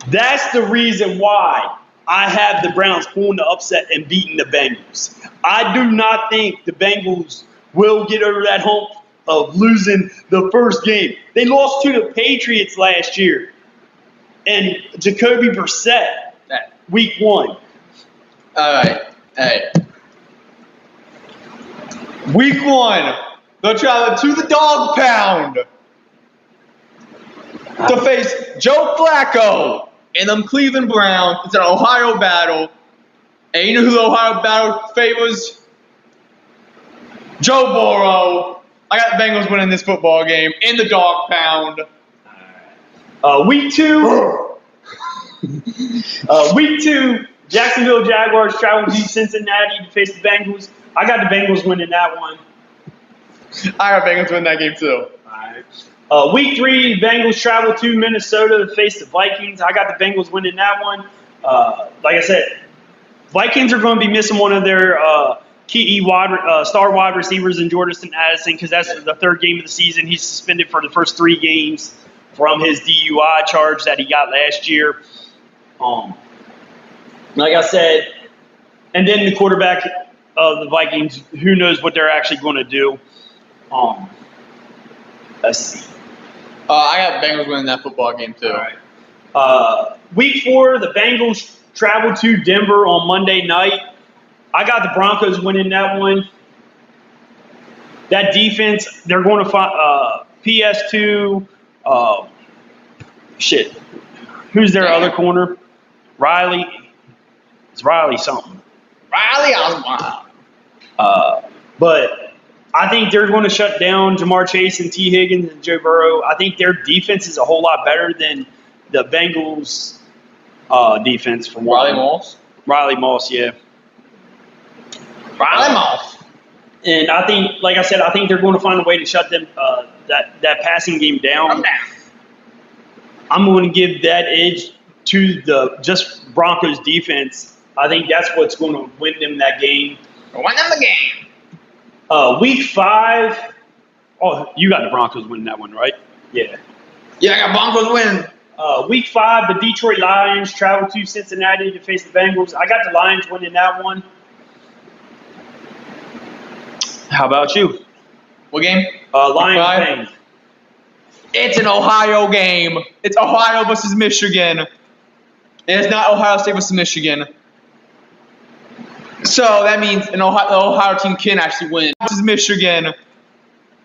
That's the reason why I have the Browns pulling the upset and beating the Bengals. I do not think the Bengals will get over that hump of losing the first game. They lost to the Patriots last year. And Jacoby Brissett, week 1. All right. Hey. Week 1, they'll travel to the dog pound to face Joe Flacco and them Cleveland Browns. It's an Ohio battle. And you know who the Ohio battle favors? Joe Burrow. I got the Bengals winning this football game in the dog pound. Week 2. Week 2, Jacksonville Jaguars travel to Cincinnati to face the Bengals. I got the Bengals winning that one. I got Bengals winning that game too. Alright. Week 3, Bengals travel to Minnesota to face the Vikings. I got the Bengals winning that one. Like I said, Vikings are going to be missing one of their key star wide receivers in Jordan Addison because that's the 3rd game of the season. He's suspended for the first 3 games from his DUI charge that he got last year. Like I said, and then the quarterback of the Vikings, who knows what they're actually going to do. Let's see. I got Bengals winning that football game too. All right. Week 4, the Bengals travel to Denver on Monday night. I got the Broncos winning that one. That defense, they're going to find PS2. Who's their other corner? Riley. It's Riley something. Riley Oswald. But I think they're going to shut down Jamar Chase and T. Higgins and Joe Burrow. I think their defense is a whole lot better than the Bengals' defense. From Riley Moss? Riley Moss, yeah. Riley Moss. And I think, like I said, I think they're going to find a way to shut them that passing game down. I'm going to give that edge to the just Broncos defense. I think that's what's going to win them that game. Win them the game. Week 5. Oh, you got the Broncos winning that one, right? Yeah. Yeah, I got Broncos winning. Week 5, the Detroit Lions travel to Cincinnati to face the Bengals. I got the Lions winning that one. How about you? What game? Lions. It's an Ohio game. It's Ohio versus Michigan. It's not Ohio State versus Michigan. So that means the Ohio team can actually win. This is Michigan.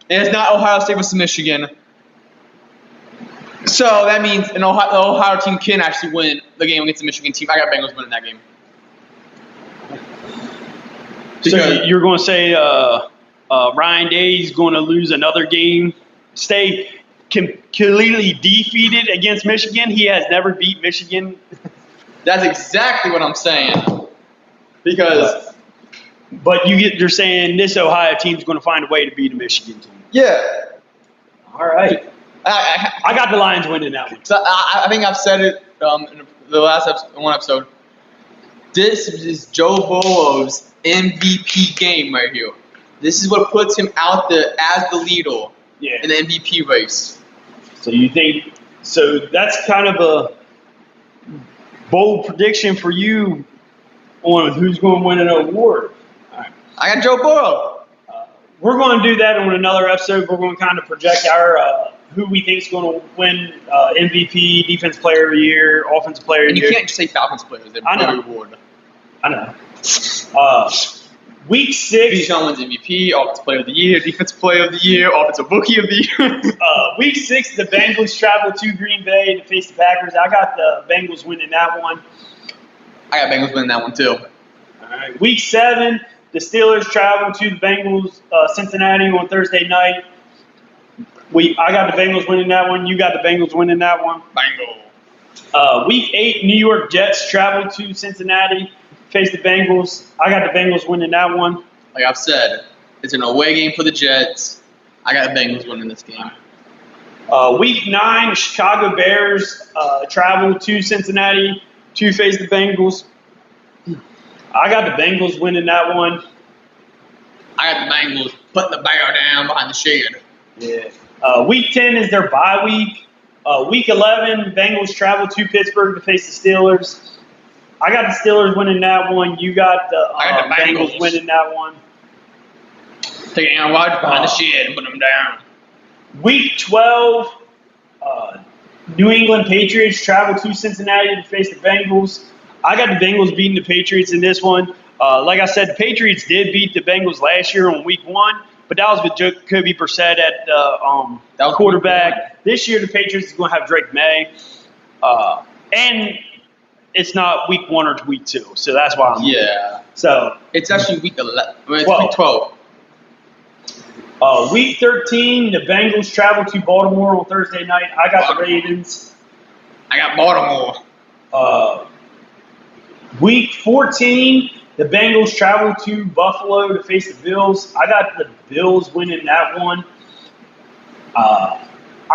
It's not Ohio State versus Michigan. So that means the Ohio team can actually win the game against the Michigan team. I got Bengals winning that game. So you're going to say Ryan Day's going to lose another game, stay completely defeated against Michigan? He has never beat Michigan. That's exactly what I'm saying. Because, but you're saying this Ohio team's going to find a way to beat a Michigan team. Yeah. All right. I got the Lions winning that one. So I think I've said it in the last one episode. This is Joe Burrow's MVP game right here. This is what puts him out there as the leader in the MVP race. So you think so? That's kind of a bold prediction for you on who's going to win an award. All right. I got Joe Burrow. We're going to do that on another episode. We're going to kind of project our who we think is going to win MVP, Defense Player of the Year, Offensive Player of the Year. And you can't just say Falcons players. They're I know. award. I know. Week 6. Bijan wins MVP, Offensive Player of the Year, Defensive Player of the Year, Offensive Rookie of the Year. Week 6, the Bengals travel to Green Bay to face the Packers. I got the Bengals winning that one. I got Bengals winning that one too. All right. Week 7, the Steelers travel to the Bengals, Cincinnati on Thursday night. I got the Bengals winning that one. You got the Bengals winning that one. Bengals. Week 8, New York Jets travel to Cincinnati, face the Bengals. I got the Bengals winning that one. Like I've said, it's an away game for the Jets. I got the Bengals winning this game. Week 9, Chicago Bears travel to Cincinnati to face the Bengals. I got the Bengals winning that one. I got the Bengals putting the bear down behind the shed. Yeah. Week 10 is their bye week. Week 11, Bengals travel to Pittsburgh to face the Steelers. I got the Steelers winning that one. You got the, I got the Bengals winning that one. Taking Aaron Rodgers behind the shed and putting them down. Week 12, New England Patriots travel to Cincinnati to face the Bengals. I got the Bengals beating the Patriots in this one. Like I said, the Patriots did beat the Bengals last year on Week 1, but that was with Jacoby Brissett at quarterback. This year, the Patriots is going to have Drake May, and it's not Week 1 or Week 2, so that's why I'm So it's actually Week 11. It's 12. Week 12. Week 13, the Bengals travel to Baltimore on Thursday night. I got the Ravens. I got Baltimore. Week 14, the Bengals travel to Buffalo to face the Bills. I got the Bills winning that one. I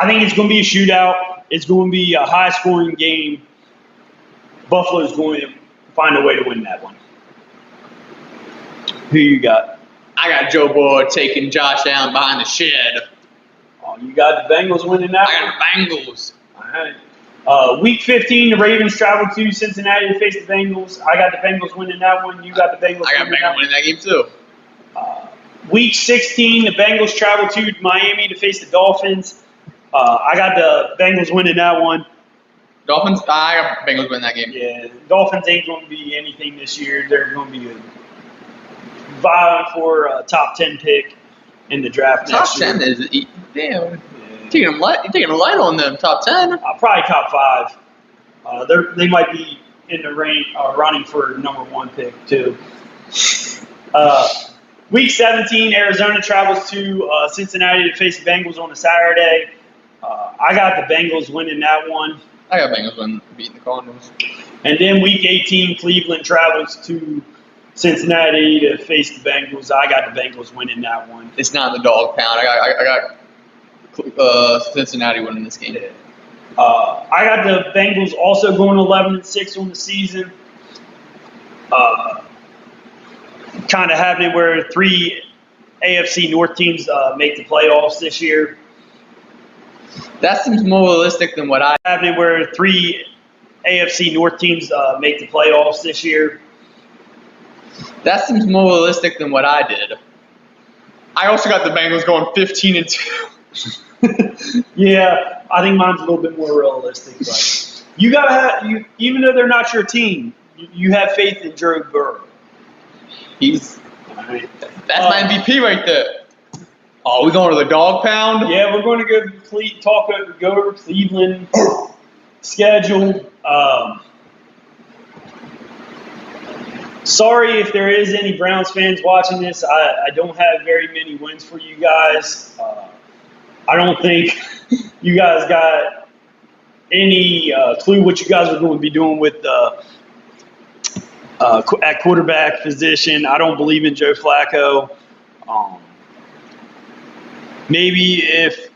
think it's going to be a shootout. It's going to be a high-scoring game. Buffalo's going to find a way to win that one. Who you got? I got Joe Burrow taking Josh Allen behind the shed. Oh, you got the Bengals winning that I one? got the Bengals. All right. Week 15, the Ravens travel to Cincinnati to face the Bengals. I got the Bengals winning that one. You got the Bengals I got Bengals winning that game too. Week 16, the Bengals travel to Miami to face the Dolphins. I got the Bengals winning that one. Dolphins, I got Bengals winning that game. Yeah, Dolphins ain't going to be anything this year. They're going to be vying for a top 10 pick in the draft Top next year. 10 is damn. Taking a light on them. Top 10. Probably top 5. They might be in the running for number 1 pick too. Week 17, Arizona travels to Cincinnati to face the Bengals on a Saturday. I got the Bengals winning that one. I got Bengals beating the Cardinals. And then Week 18, Cleveland travels to Cincinnati to face the Bengals. I got the Bengals winning that one. It's not in the dog pound. I got Cincinnati winning this game. I got the Bengals also going 11-6 on the season. Kind of happening where 3 AFC North teams make the playoffs this year. That seems more realistic than what I. Happening where 3 AFC North teams make the playoffs this year. That seems more realistic than what I did. I also got the Bengals going 15-2. Yeah, I think mine's a little bit more realistic. But you gotta have, even though they're not your team, you have faith in Joe Burrow. That's my MVP right there. Oh, we going to the dog pound? Yeah, we're going to go over Cleveland schedule. Sorry if there is any Browns fans watching this. I don't have very many wins for you guys. I don't think you guys got any clue what you guys are going to be doing with at quarterback position. I don't believe in Joe Flacco. Maybe if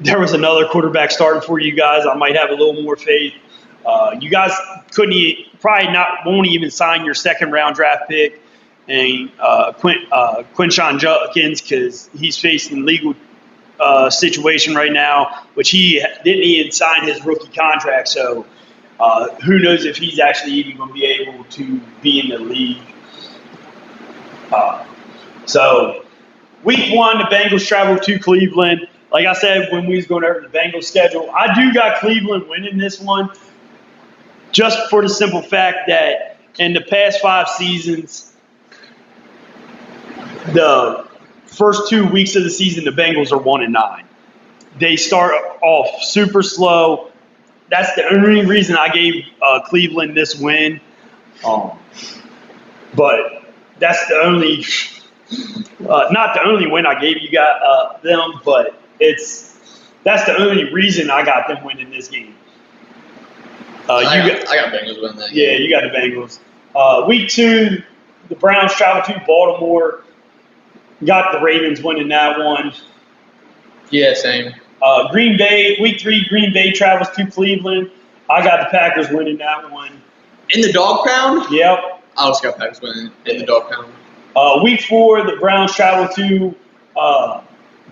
there was another quarterback starting for you guys, I might have a little more faith. You guys won't even sign your second-round draft pick and Quinshon Judkins because he's facing legal situation right now, which he didn't even sign his rookie contract. So who knows if he's actually even going to be able to be in the league. So week 1, the Bengals travel to Cleveland. Like I said, when we was going over the Bengals schedule, I do got Cleveland winning this one just for the simple fact that in the past 5 seasons, the first 2 weeks of the season, the Bengals are 1-9. They start off super slow. That's the only reason I gave Cleveland this win. But that's the only, not the only win I gave you got them, but that's the only reason I got them winning this game. I got Bengals winning that game. Yeah, you got the Bengals. Week 2, the Browns travel to Baltimore. Got the Ravens winning that one. Yeah, same. Green Bay, week 3, Green Bay travels to Cleveland. I got the Packers winning that one. In the dog pound? Yep. I also got Packers winning in the dog pound. Week 4, the Browns travel to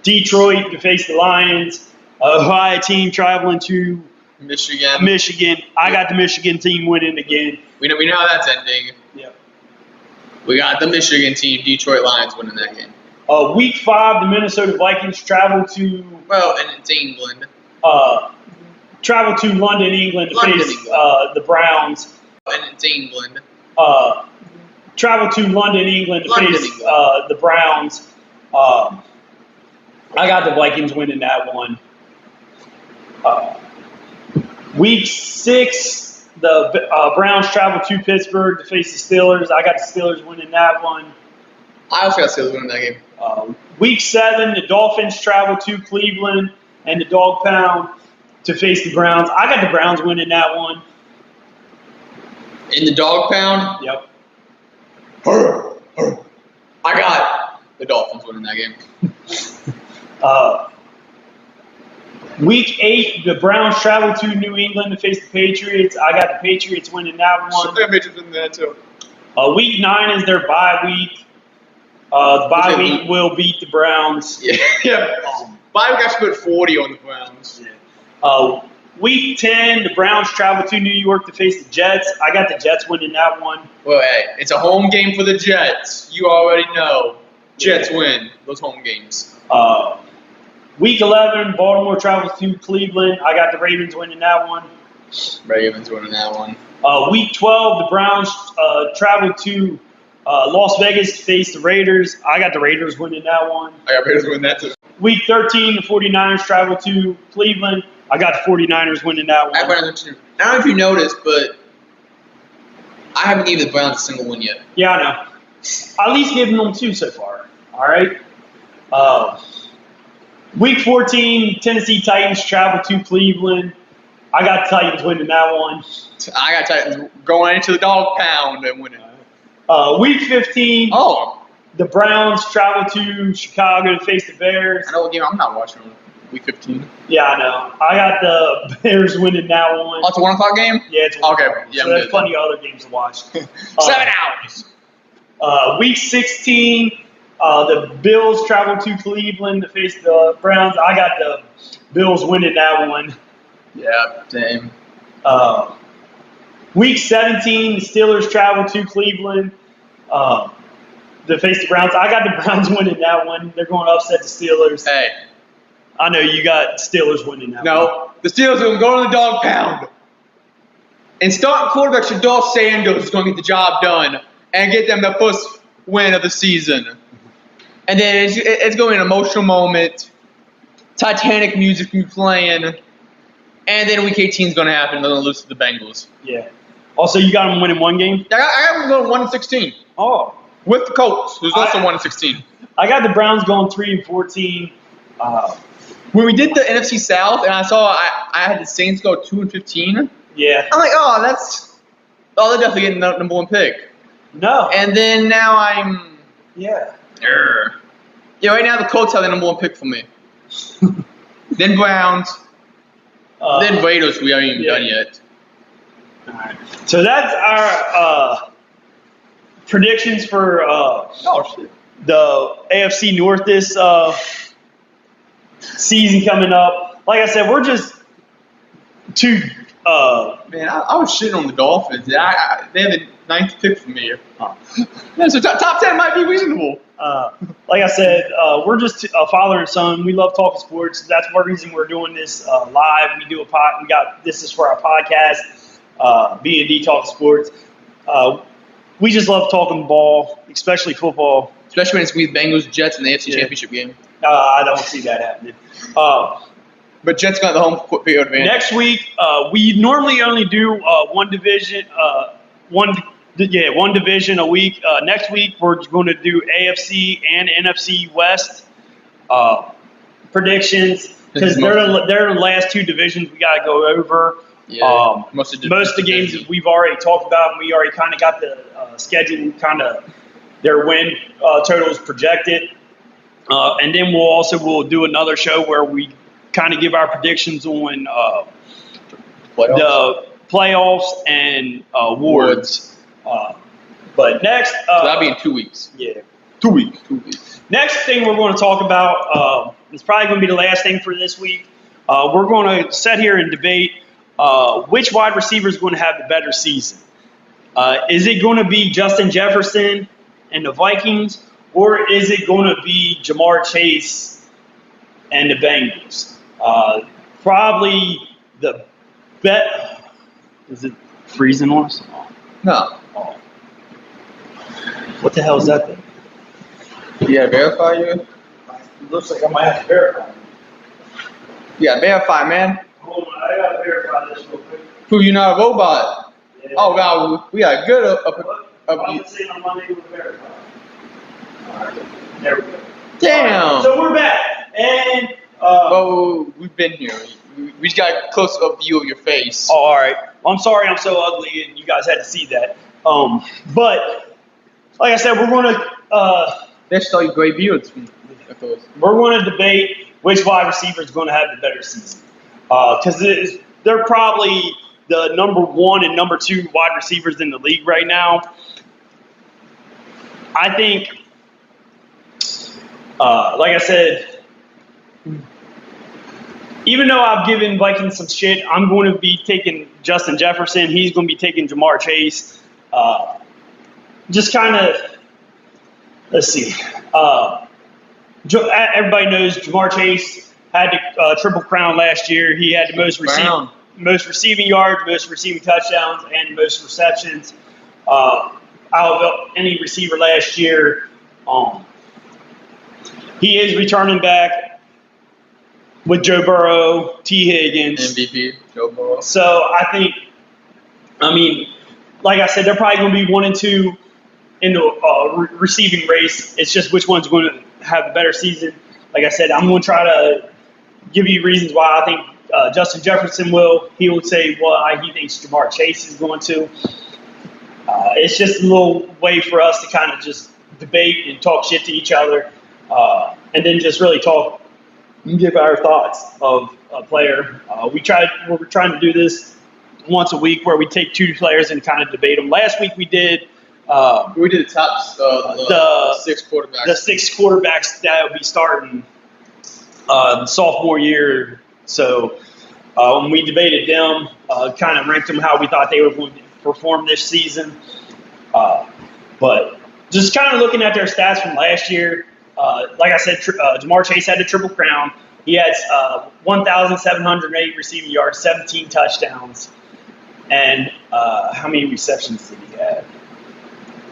Detroit to face the Lions. Ohio team traveling to Michigan. I got the Michigan team winning again. We know how that's ending. Yep. We got the Michigan team, Detroit Lions, winning that game. Week 5, the Minnesota Vikings travel to and it's England. Travel to London, England to face the Browns. And it's England. Travel to London, England to face the Browns. I got the Vikings winning that one. Week 6, the Browns travel to Pittsburgh to face the Steelers. I got the Steelers winning that one. I also got Steelers winning that game. Week 7, the Dolphins travel to Cleveland and the Dog Pound to face the Browns. I got the Browns winning that one. In the dog pound? Yep. I got the Dolphins winning that game. Week 8, the Browns travel to New England to face the Patriots. I got the Patriots winning that one. The Patriots winning that too. Week 9 is their bye week. The bye week will beat the Browns. Yeah. Bye week actually put 40 on the Browns. Yeah. Week 10, the Browns travel to New York to face the Jets. I got the Jets winning that one. Well, hey, it's a home game for the Jets. You already know. Jets win those home games. Week 11, Baltimore travels to Cleveland. I got the Ravens winning that one. Ravens winning that one. Week 12, the Browns travel to Las Vegas to face the Raiders. I got the Raiders winning that one. I got Raiders winning that too. Week 13, the 49ers travel to Cleveland. I got the 49ers winning that one. I don't know if you noticed, but I haven't given the Browns a single win yet. Yeah, I know. I at least given them 2 so far. All right. Week 14, Tennessee Titans travel to Cleveland. I got the Titans winning that one. I got Titans going into the dog pound and winning. Week 15, the Browns travel to Chicago to face the Bears. I know what game I'm not watching on Week 15. Yeah, I know. I got the Bears winning that one. Oh, it's a 1 o'clock game? Yeah, it's 1 okay. o'clock. Yeah, so there's plenty of other games to watch. 7 hours. Week 16, the Bills travel to Cleveland to face the Browns. I got the Bills winning that one. Yeah, same. Week 17, the Steelers travel to Cleveland to face the Browns. I got the Browns winning that one. They're going to upset the Steelers. Hey. I know you got Steelers winning that one. No, the Steelers are going to go to the dog pound. And starting quarterback Shador Sanders is going to get the job done and get them the first win of the season. And then it's going to be an emotional moment. Titanic music will be playing. And then Week 18 is going to happen. They're going to lose to the Bengals. Yeah. Also, you got them winning one game? I got them going 1-16. Oh. With the Colts, who's also 1-16. I got the Browns going 3-14. When we did the NFC South, and I saw I had the Saints go 2-15. Yeah. I'm like, they're definitely getting the number 1 pick. No. And then now I'm. Yeah. Yeah, right now the Colts have the number 1 pick for me. Then Browns. Then Raiders, we haven't even done yet. All right. So that's our predictions for the AFC North this season coming up. Like I said, we're just too. Man, I was shitting on the Dolphins. They have the 9th pick for me. Yeah, so top 10 might be reasonable. Like I said, we're just a father and son. We love talking sports. That's one reason we're doing this live. We do this is for our podcast, B&D Talk Sports. we just love talking ball, especially football. Especially when it's with Bengals, Jets in the AFC Championship game. I don't see that happening. But Jets got the home field advantage. Next week, we normally only do one division a week. Next week, we're going to do AFC and NFC West predictions because they're the last two divisions we got to go over. Yeah, most of the games that we've already talked about, and we already kind of got the schedule, kind of their win totals projected. And then we'll do another show where we kind of give our predictions on the playoffs and awards. But next, so that'll be in 2 weeks. Yeah, 2 weeks. 2 weeks. Next thing we're going to talk about is probably going to be the last thing for this week. We're going to sit here and debate which wide receiver is going to have the better season. Is it going to be Justin Jefferson and the Vikings, or is it going to be Jamar Chase and the Bengals? Probably the bet. Is it freezing on us? No. Oh. What the hell is that thing? You gotta verify you? It looks like I might have to verify. You gotta verify, man. Hold on, I gotta verify this real quick. Who, you not a robot? Yeah. Oh, wow, we got good I'm saying I'm unable to verify. Alright, there we go. Damn. So we're back, and well, we've been here. We just got a close-up view of your face. Oh, all right. I'm sorry I'm so ugly, and you guys had to see that. But like I said, we're going to They saw you great beards. We're going to debate which wide receiver is going to have the better season, because they're probably the number 1 and number 2 wide receivers in the league right now. I think, like I said, even though I've given Vikings some shit, I'm going to be taking Justin Jefferson. He's going to be taking Jamar Chase. Just kind of, let's see. Everybody knows Jamar Chase had the Triple Crown last year. He had the most receiving yards, most receiving touchdowns, and most receptions out of any receiver last year. He is returning back with Joe Burrow, T. Higgins. MVP, Joe Burrow. So I mean, like I said, they're probably going to be 1 and 2 in the receiving race. It's just which one's going to have the better season. Like I said, I'm going to try to give you reasons why I think Justin Jefferson will. He will say why he thinks Jamar Chase is going to. It's just a little way for us to kind of just debate and talk shit to each other, and then just really talk and give our thoughts of a player. We're trying to do this once a week where we take 2 players and kind of debate them. Last week we did the top the 6 quarterbacks. The 6 quarterbacks that will be starting sophomore year. So when we debated them, kind of ranked them how we thought they were going to perform this season. But just kind of looking at their stats from last year, like I said, Jamar Chase had the Triple Crown. He has 1,708 receiving yards, 17 touchdowns, and how many receptions did he have?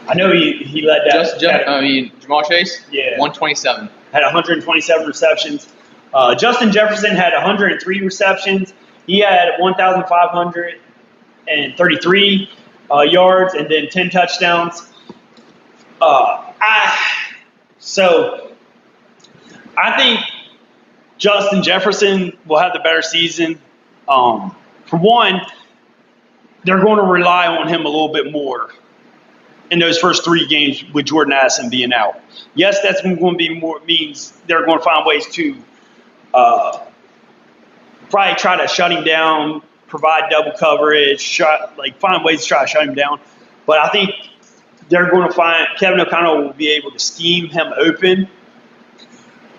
I know he led that. Jamar Chase? Yeah. 127. Had 127 receptions. Justin Jefferson had 103 receptions. He had 1,533 yards and then 10 touchdowns. So I think Justin Jefferson will have the better season. For one, they're going to rely on him a little bit more in those first 3 games with Jordan Addison being out. Yes, that's going to be more, means they're going to find ways to probably try to shut him down, provide double coverage, find ways to try to shut him down. But I think they're going to find Kevin O'Connell will be able to scheme him open,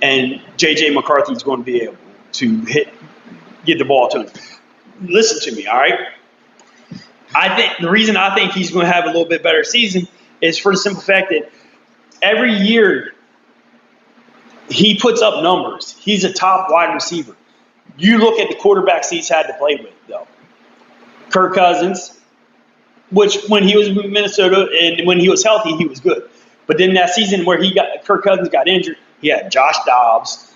and J.J. McCarthy is going to be able to get the ball to him. Listen to me, all right? I think the reason I think he's going to have a little bit better season is for the simple fact that every year he puts up numbers. He's a top wide receiver. You look at the quarterbacks he's had to play with, though. Kirk Cousins, which when he was with Minnesota and when he was healthy, he was good. But then that season where Kirk Cousins got injured, he had Josh Dobbs,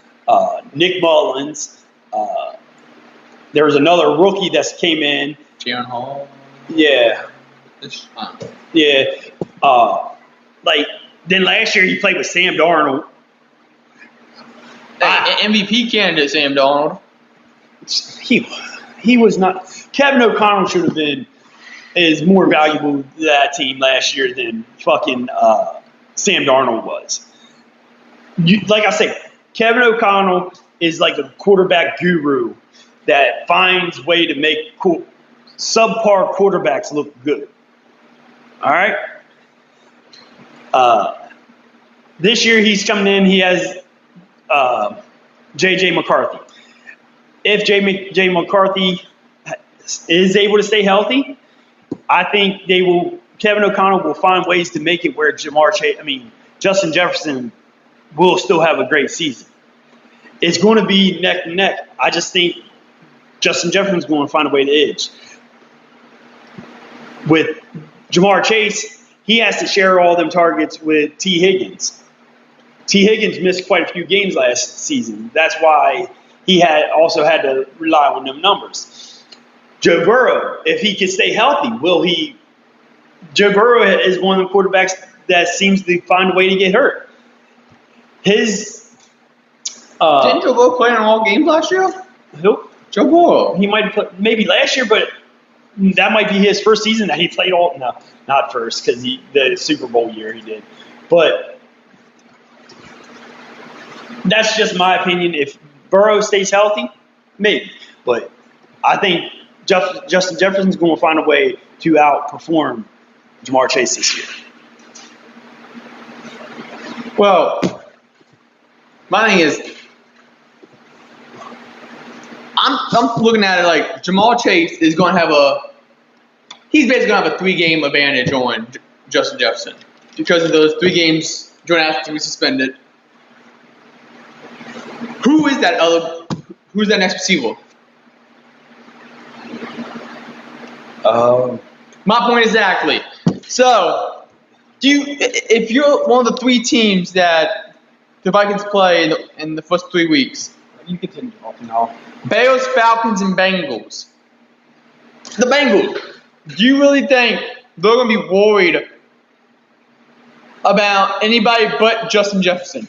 Nick Mullins. There was another rookie that came in. Jaron Hall. Yeah. Yeah. Then last year he played with Sam Darnold. MVP candidate Sam Darnold. He was not. Kevin O'Connell should have been is more valuable to that team last year than fucking Sam Darnold was. Like I said, Kevin O'Connell is like a quarterback guru that finds way to make subpar quarterbacks look good. All right. This year he's coming in. He has J.J. McCarthy. If J.J. McCarthy is able to stay healthy, I think Kevin O'Connell will find ways to make it where Justin Jefferson will still have a great season. It's going to be neck and neck. I just think Justin Jefferson's going to find a way to edge. With Jamar Chase, he has to share all them targets with T. Higgins. T. Higgins missed quite a few games last season. That's why he also had to rely on them numbers. Joe Burrow, if he can stay healthy, will he? Joe Burrow is one of the quarterbacks that seems to find a way to get hurt. Didn't Joe Burrow play in all games last year? Who? Joe Burrow. He might have played maybe last year, but that might be his first season that he played all. No, not first, because the Super Bowl year he did. But that's just my opinion. If Burrow stays healthy, maybe. But I think Justin Jefferson's going to find a way to outperform Jamar Chase this year. Well, my thing is, I'm looking at it like Jamar Chase is going to have he's basically going to have a 3-game advantage on Justin Jefferson because of those 3 games Jordan has to be suspended. Who's that next receiver? My point exactly. So, if you're one of the 3 teams that the Vikings play in the first 3 weeks, You continue talking now. Bears, Falcons, and Bengals. The Bengals. Do you really think they're going to be worried about anybody but Justin Jefferson?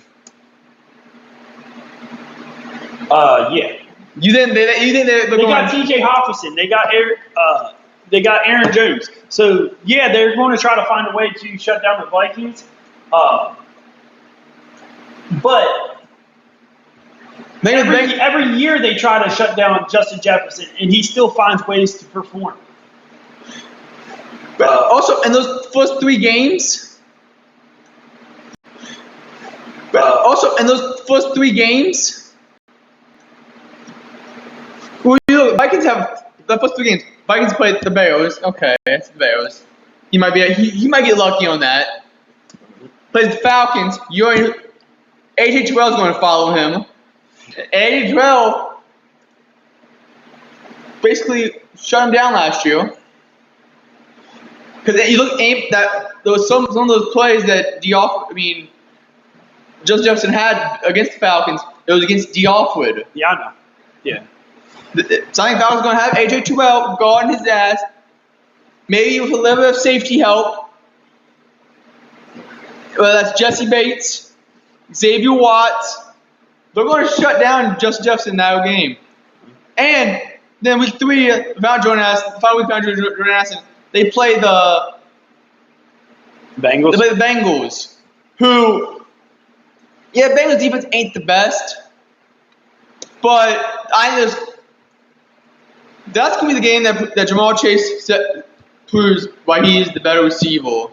Yeah. You think they're They going got T.J. Hawkinson. They got Aaron Jones. So yeah, they're going to try to find a way to shut down the Vikings. But every year they try to shut down Justin Jefferson, and he still finds ways to perform. Also, in those first 3 games. Vikings have the first 3 games. Vikings played the Bears. Okay, it's the Bears. He might get lucky on that. Plays the Falcons. AJ Terrell is going to follow him. AJ Terrell basically shut him down last year. Because you look there was some of those plays that Justin Jefferson had against the Falcons. It was against D'Alfred. Yeah, I know. Yeah. So I think Falcons going to have AJ Terrell guarding his ass. Maybe with a little bit of safety help. Well, that's Jesse Bates, Xavier Watts. They're going to shut down Justin Jefferson in that game. And then week 3, Jordan Addison. They play the Bengals. They play the Bengals, Bengals defense ain't the best, but that's gonna be the game that Jamar Chase proves why he is the better receiver.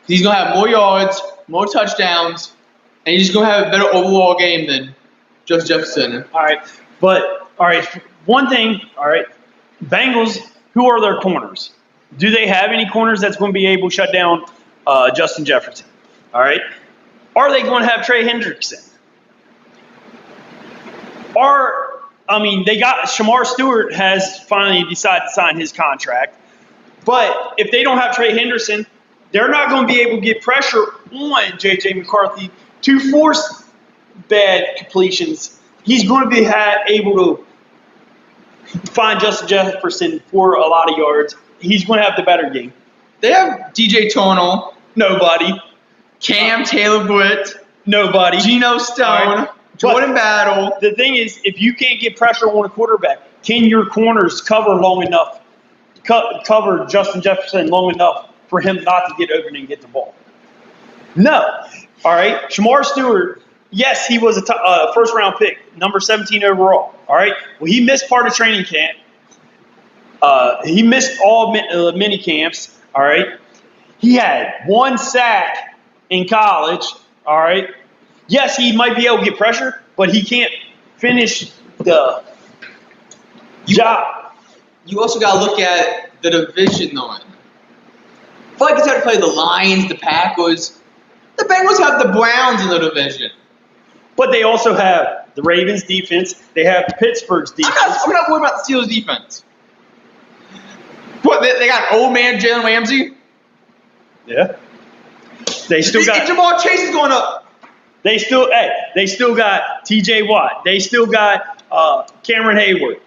He's gonna have more yards, more touchdowns, and he's just gonna have a better overall game than Justin Jefferson. All right, one thing. All right, Bengals. Who are their corners? Do they have any corners that's going to be able to shut down Justin Jefferson? All right. Are they going to have Trey Hendrickson? They got Shamar Stewart has finally decided to sign his contract. But if they don't have Trey Henderson, they're not going to be able to get pressure on J.J. McCarthy to force bad completions. He's going to be able to find Justin Jefferson for a lot of yards. He's going to have the better game. They have DJ Tonal, Nobody. Cam Taylor-Britt, Nobody. Geno Stone, Right. Jordan Battle. The thing is, if you can't get pressure on a quarterback, can your corners cover long enough, cover Justin Jefferson long enough for him not to get open and get the ball? No. All right. Jamar Stewart, yes, he was a first-round pick, number 17 overall. All right. Well, he missed part of training camp. He missed all mini camps. All right. He had 1 sack in college. All right. Yes, he might be able to get pressure, but he can't finish the job. You also got to look at the division, though. I feel like it's hard to play the Lions, the Packers. The Bengals have the Browns in the division. But they also have the Ravens defense. They have Pittsburgh's defense. I'm not worried about the Steelers defense. What, they got old man Jalen Ramsey? Yeah. They still got Jamar Chase is going up. They still got T.J. Watt. They still got Cameron Hayward.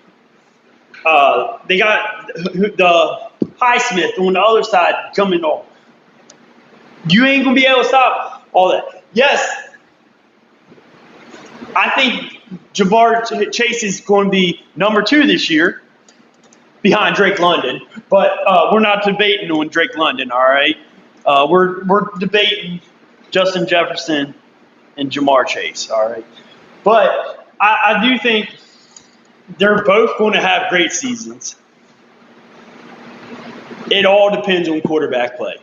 They got the Highsmith on the other side coming off. You ain't gonna be able to stop all that. Yes, I think Jamar Chase is going to be number 2 this year, behind Drake London. But we're not debating on Drake London. All right, we're debating Justin Jefferson and Jamar Chase, all right? But I do think they're both going to have great seasons. It all depends on quarterback play.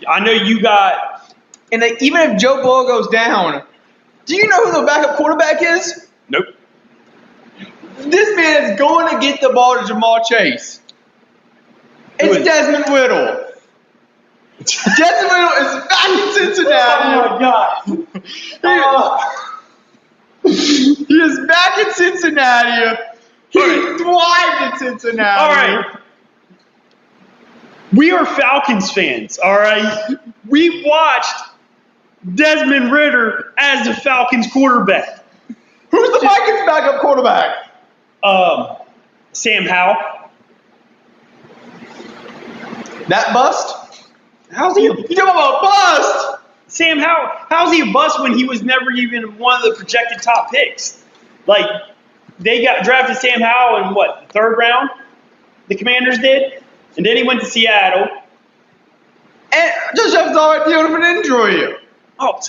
I know you got... And even if Joe Burrow goes down, do you know who the backup quarterback is? Nope. This man is going to get the ball to Jamar Chase. It's Desmond Riddle. Desmond Riddle is back in Cincinnati. Oh, my God. He is back in Cincinnati. He thrived in Cincinnati. All right. We are Falcons fans, all right? We watched Desmond Ridder as the Falcons quarterback. Who's the Vikings backup quarterback? Sam Howell. That bust? How's he? You talking about a bust? Sam Howell. How's he a bust when he was never even one of the projected top picks? Like, they got drafted Sam Howell in what, the 3rd round? The Commanders did, and then he went to Seattle. And just have to deal with an injury. Oh,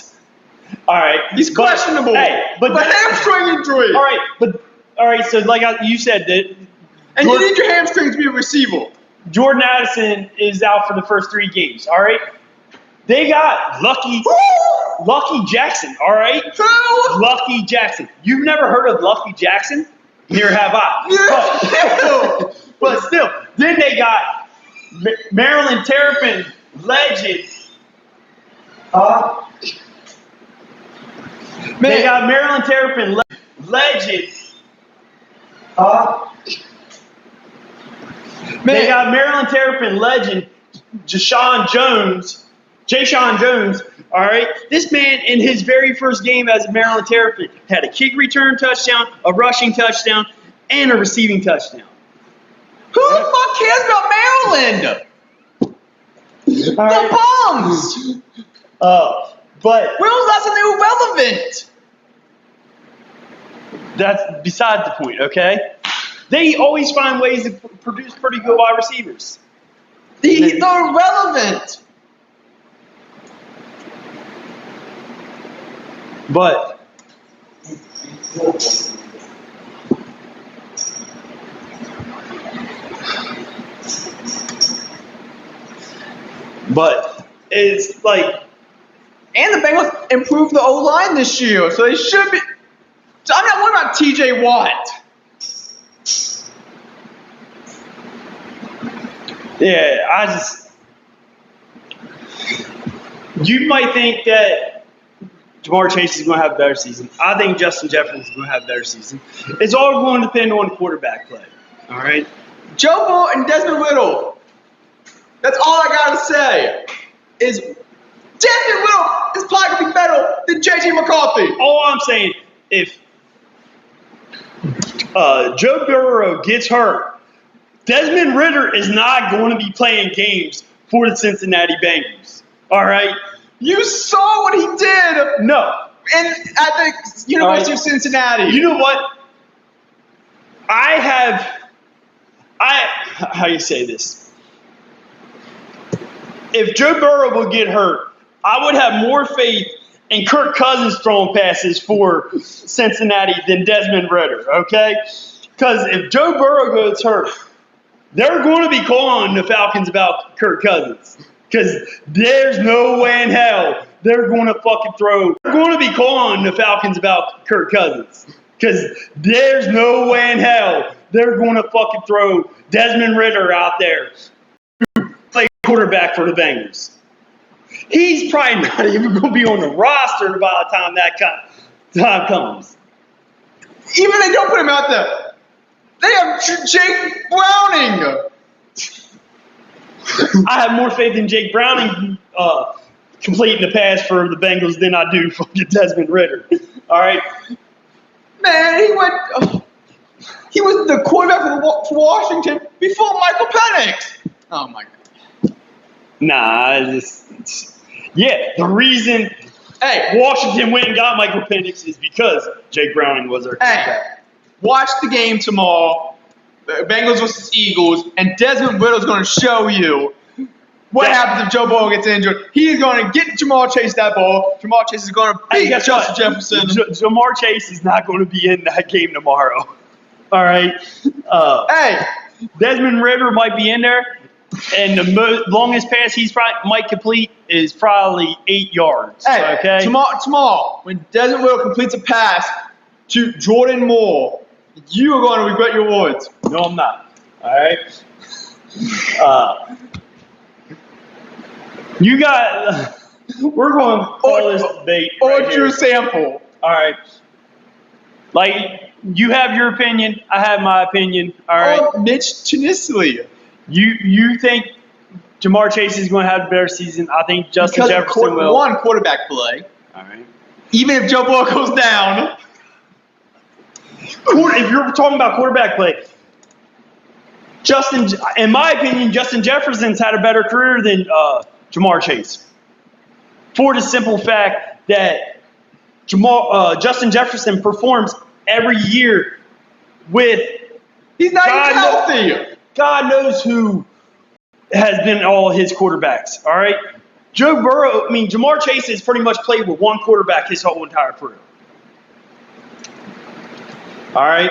all right. He's questionable. Hey, but hamstring injury. All right. So like you said that, and you need your hamstring to be a receiver. Jordan Addison is out for the first 3 games. All right. They got Lucky Jackson. All right. Who? Lucky Jackson. You've never heard of Lucky Jackson? Neither have I. But still, then they got Maryland Terrapin legend. They got Maryland Terrapin legend. They got Maryland Terrapin legend Ja'Shawn Jones. All right, this man in his very first game as a Maryland Terrapin had a kick return touchdown, a rushing touchdown, and a receiving touchdown. Who the fuck cares about Maryland? The bums. But when was the last time they were relevant? That's beside the point. Okay, they always find ways to produce pretty good wide receivers. They're relevant. But it's like, and the Bengals improved the O-line this year, so they should be. So I'm not worried about T.J. Watt. Yeah, you might think that Jamar Chase is going to have a better season. I think Justin Jefferson is going to have a better season. It's all going to depend on quarterback play. All right? Joe Burrow and Desmond Riddle. That's all I gotta say. Is Desmond Riddle is probably gonna be better than JJ McCarthy. All I'm saying, if Joe Burrow gets hurt, Desmond Ridder is not going to be playing games for the Cincinnati Bengals. All right? You saw what he did No. at the University of Cincinnati. You know what? How do you say this? If Joe Burrow will get hurt, I would have more faith in Kirk Cousins throwing passes for Cincinnati than Desmond Ridder, okay? Because if Joe Burrow gets hurt, they're going to be calling the Falcons about Kirk Cousins. Because there's no way in hell they're going to fucking throw. They're going to be calling the Falcons about Kirk Cousins. Because there's no way in hell they're going to fucking throw Desmond Ridder out there to play quarterback for the Bengals. He's probably not even going to be on the roster by the time that time comes. Even if they don't put him out there, they have Jake Browning. I have more faith in Jake Browning completing the pass for the Bengals than I do for Desmond Ridder. All right? Man, he was the quarterback for Washington before Michael Penix. Oh, my God. Nah, the reason Washington went and got Michael Penix is because Jake Browning was their quarterback. Watch the game tomorrow, Bengals versus Eagles, and Desmond Riddle's going to show you what happens if Joe Burrow gets injured. He's going to get Jamar Chase that ball. Jamar Chase is going to beat Justin Jefferson. Jamar Chase is not going to be in that game tomorrow. All right? Desmond Ridder might be in there. And the longest pass might complete is probably 8 yards. Okay. Tomorrow, when Desmond Riddle completes a pass to Jordan Moore, you are going to regret your words. No, I'm not. All right. We're going to call this debate. Or sample. All right. Like, you have your opinion. I have my opinion. All right. Mitch Trubisky. You think Jamar Chase is going to have a better season? I think Justin Jefferson will. One quarterback play. All right. Even if Joe Burrow goes down. If you're talking about quarterback play, in my opinion, Justin Jefferson's had a better career than Jamar Chase. For the simple fact that Justin Jefferson performs every year with. He's not even healthy. God knows who has been all his quarterbacks, all right? Jamar Chase has pretty much played with one quarterback his whole entire career. All right?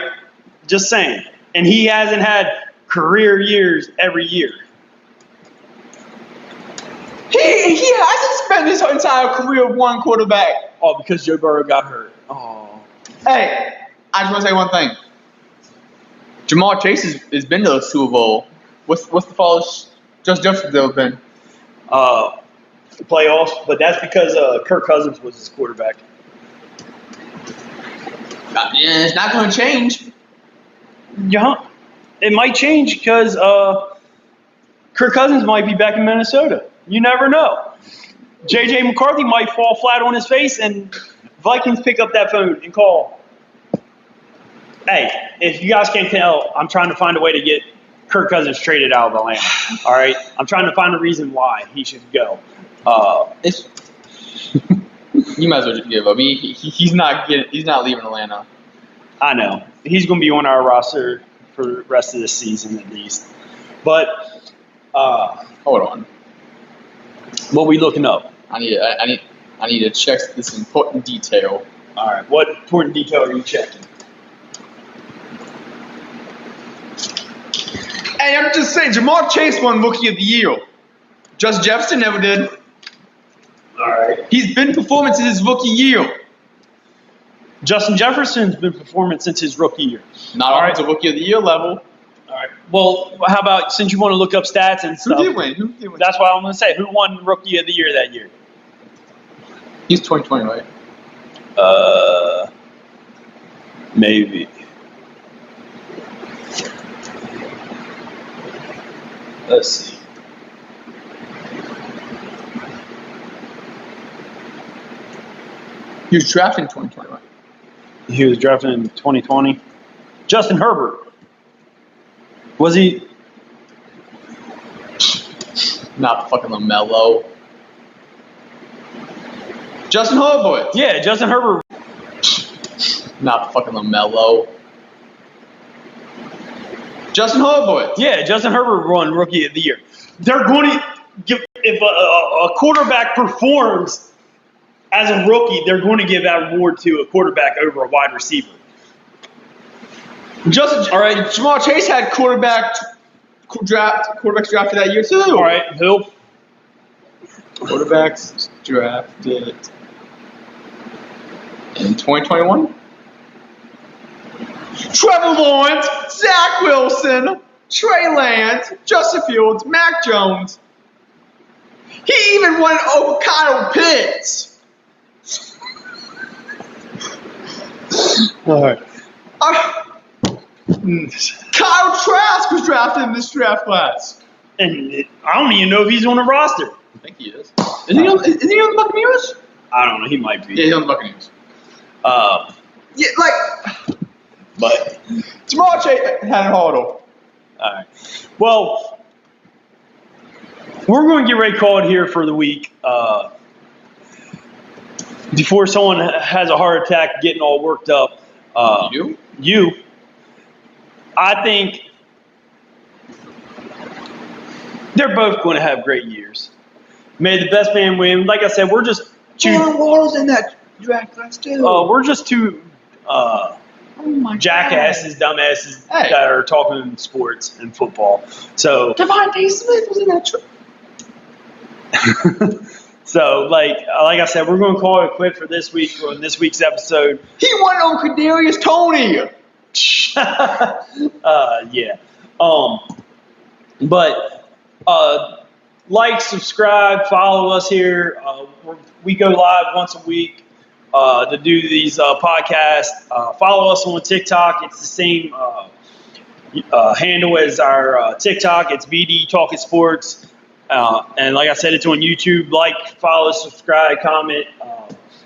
Just saying. And he hasn't had career years every year. He hasn't spent his entire career with one quarterback. Oh, because Joe Burrow got hurt. Oh. Hey, I just want to say one thing. Jamar Chase has been to the Super Bowl. What's the farthest Justin Jefferson have been? Playoffs, but that's because Kirk Cousins was his quarterback. It's not going to change. Yeah, it might change because Kirk Cousins might be back in Minnesota. You never know. J.J. McCarthy might fall flat on his face, and Vikings pick up that phone and call. Hey, if you guys can't tell, I'm trying to find a way to get Kirk Cousins traded out of Atlanta. All right? I'm trying to find a reason why he should go. You might as well just give up. He's not leaving Atlanta. I know. He's going to be on our roster for the rest of this season at least. But hold on. What are we looking up? I need to check this important detail. All right. What important detail are you checking? Hey, I'm just saying, Jamar Chase won Rookie of the Year. Justin Jefferson never did. All right. He's been performing since his rookie year. Justin Jefferson's been performing since his rookie year. Not on the Rookie of the Year level. All right. Well, how about, since you want to look up stats and stuff. Who did win? That's what I'm going to say. Who won Rookie of the Year that year? He's 2020, right? Maybe. Let's see. He was drafted in 2021. He was drafted in 2020. Justin Herbert. Was he? Not fucking LaMelo. Justin Herbert. Yeah, Justin Herbert. Not fucking LaMelo. Justin Herbert. Yeah, Justin Herbert won Rookie of the Year. They're going to give, if a quarterback performs as a rookie, they're going to give that reward to a quarterback over a wide receiver. All right, Jamar Chase had quarterbacks drafted that year too. All right, who? Quarterbacks drafted in 2021. Trevor Lawrence, Zach Wilson, Trey Lance, Justin Fields, Mac Jones. He even won over Kyle Pitts. All right. Kyle Trask was drafted in this draft class. And I don't even know if he's on the roster. I think he is. Is he on the Buccaneers? I don't know. He might be. Yeah, he's on the Buccaneers. Yeah, But Jamar Chase had it hard. all right. Well, we're going to get ready to call it here for the week. Before someone has a heart attack getting all worked up. You. I think they're both going to have great years. May the best man win. Like I said, we're just Jalen Waddle's in that draft class too. we're just two jackasses, dumbasses that are talking sports and football. So Devontae Smith was in that So, like I said, we're going to call it a quit for this week on this week's episode. He won over Kadarius Toney. Yeah. But like, subscribe, follow us here. We go live once a week to do these podcasts. Follow us on TikTok. It's the same handle as our TikTok. It's BD Talking Sports. And like I said, it's on YouTube. Like, follow, subscribe, comment.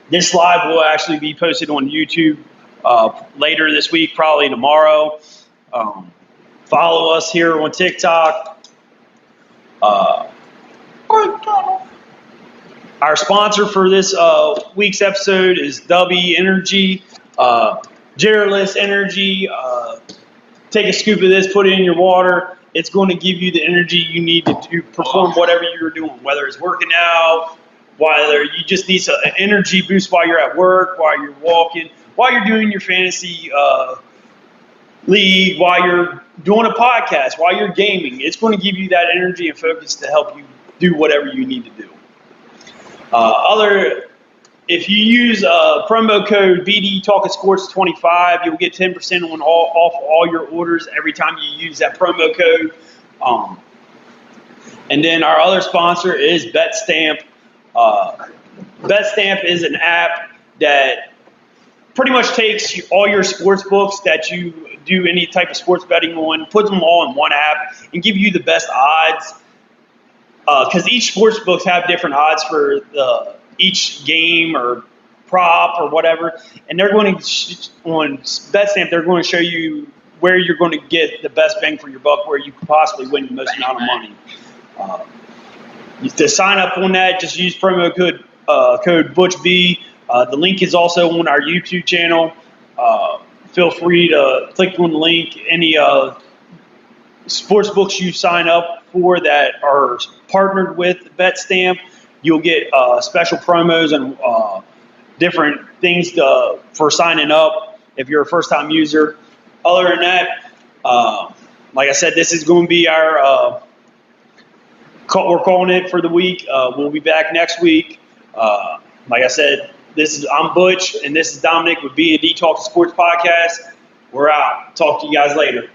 This live will actually be posted on YouTube later this week, probably tomorrow. Follow us here on TikTok. Our sponsor for this week's episode is W Energy, Genderless Energy. Take a scoop of this, put it in your water. It's going to give you the energy you need to perform whatever you're doing, whether it's working out, whether you just need an energy boost while you're at work, while you're walking, while you're doing your fantasy league, while you're doing a podcast, while you're gaming. It's going to give you that energy and focus to help you do whatever you need to do. If you use promo code BD Talking Sports 25, you'll get 10% on off all your orders every time you use that promo code. And then our other sponsor is BetStamp. BetStamp is an app that pretty much takes all your sports books that you do any type of sports betting on, puts them all in one app, and give you the best odds. Because each sports books have different odds for each game or prop or whatever, and they're going to on BetStamp. They're going to show you where you're going to get the best bang for your buck, where you could possibly win the most amount of money. To sign up on that, just use promo code ButchB. The link is also on our YouTube channel. Feel free to click on the link. Any sports books you sign up for that are partnered with BetStamp, you'll get special promos and different things for signing up if you're a first-time user. Other than that, like I said, this is going to be our we're calling it for the week. We'll be back next week. Like I said, I'm Butch, and this is Dominic with B&D Talk Sports Podcast. We're out. Talk to you guys later.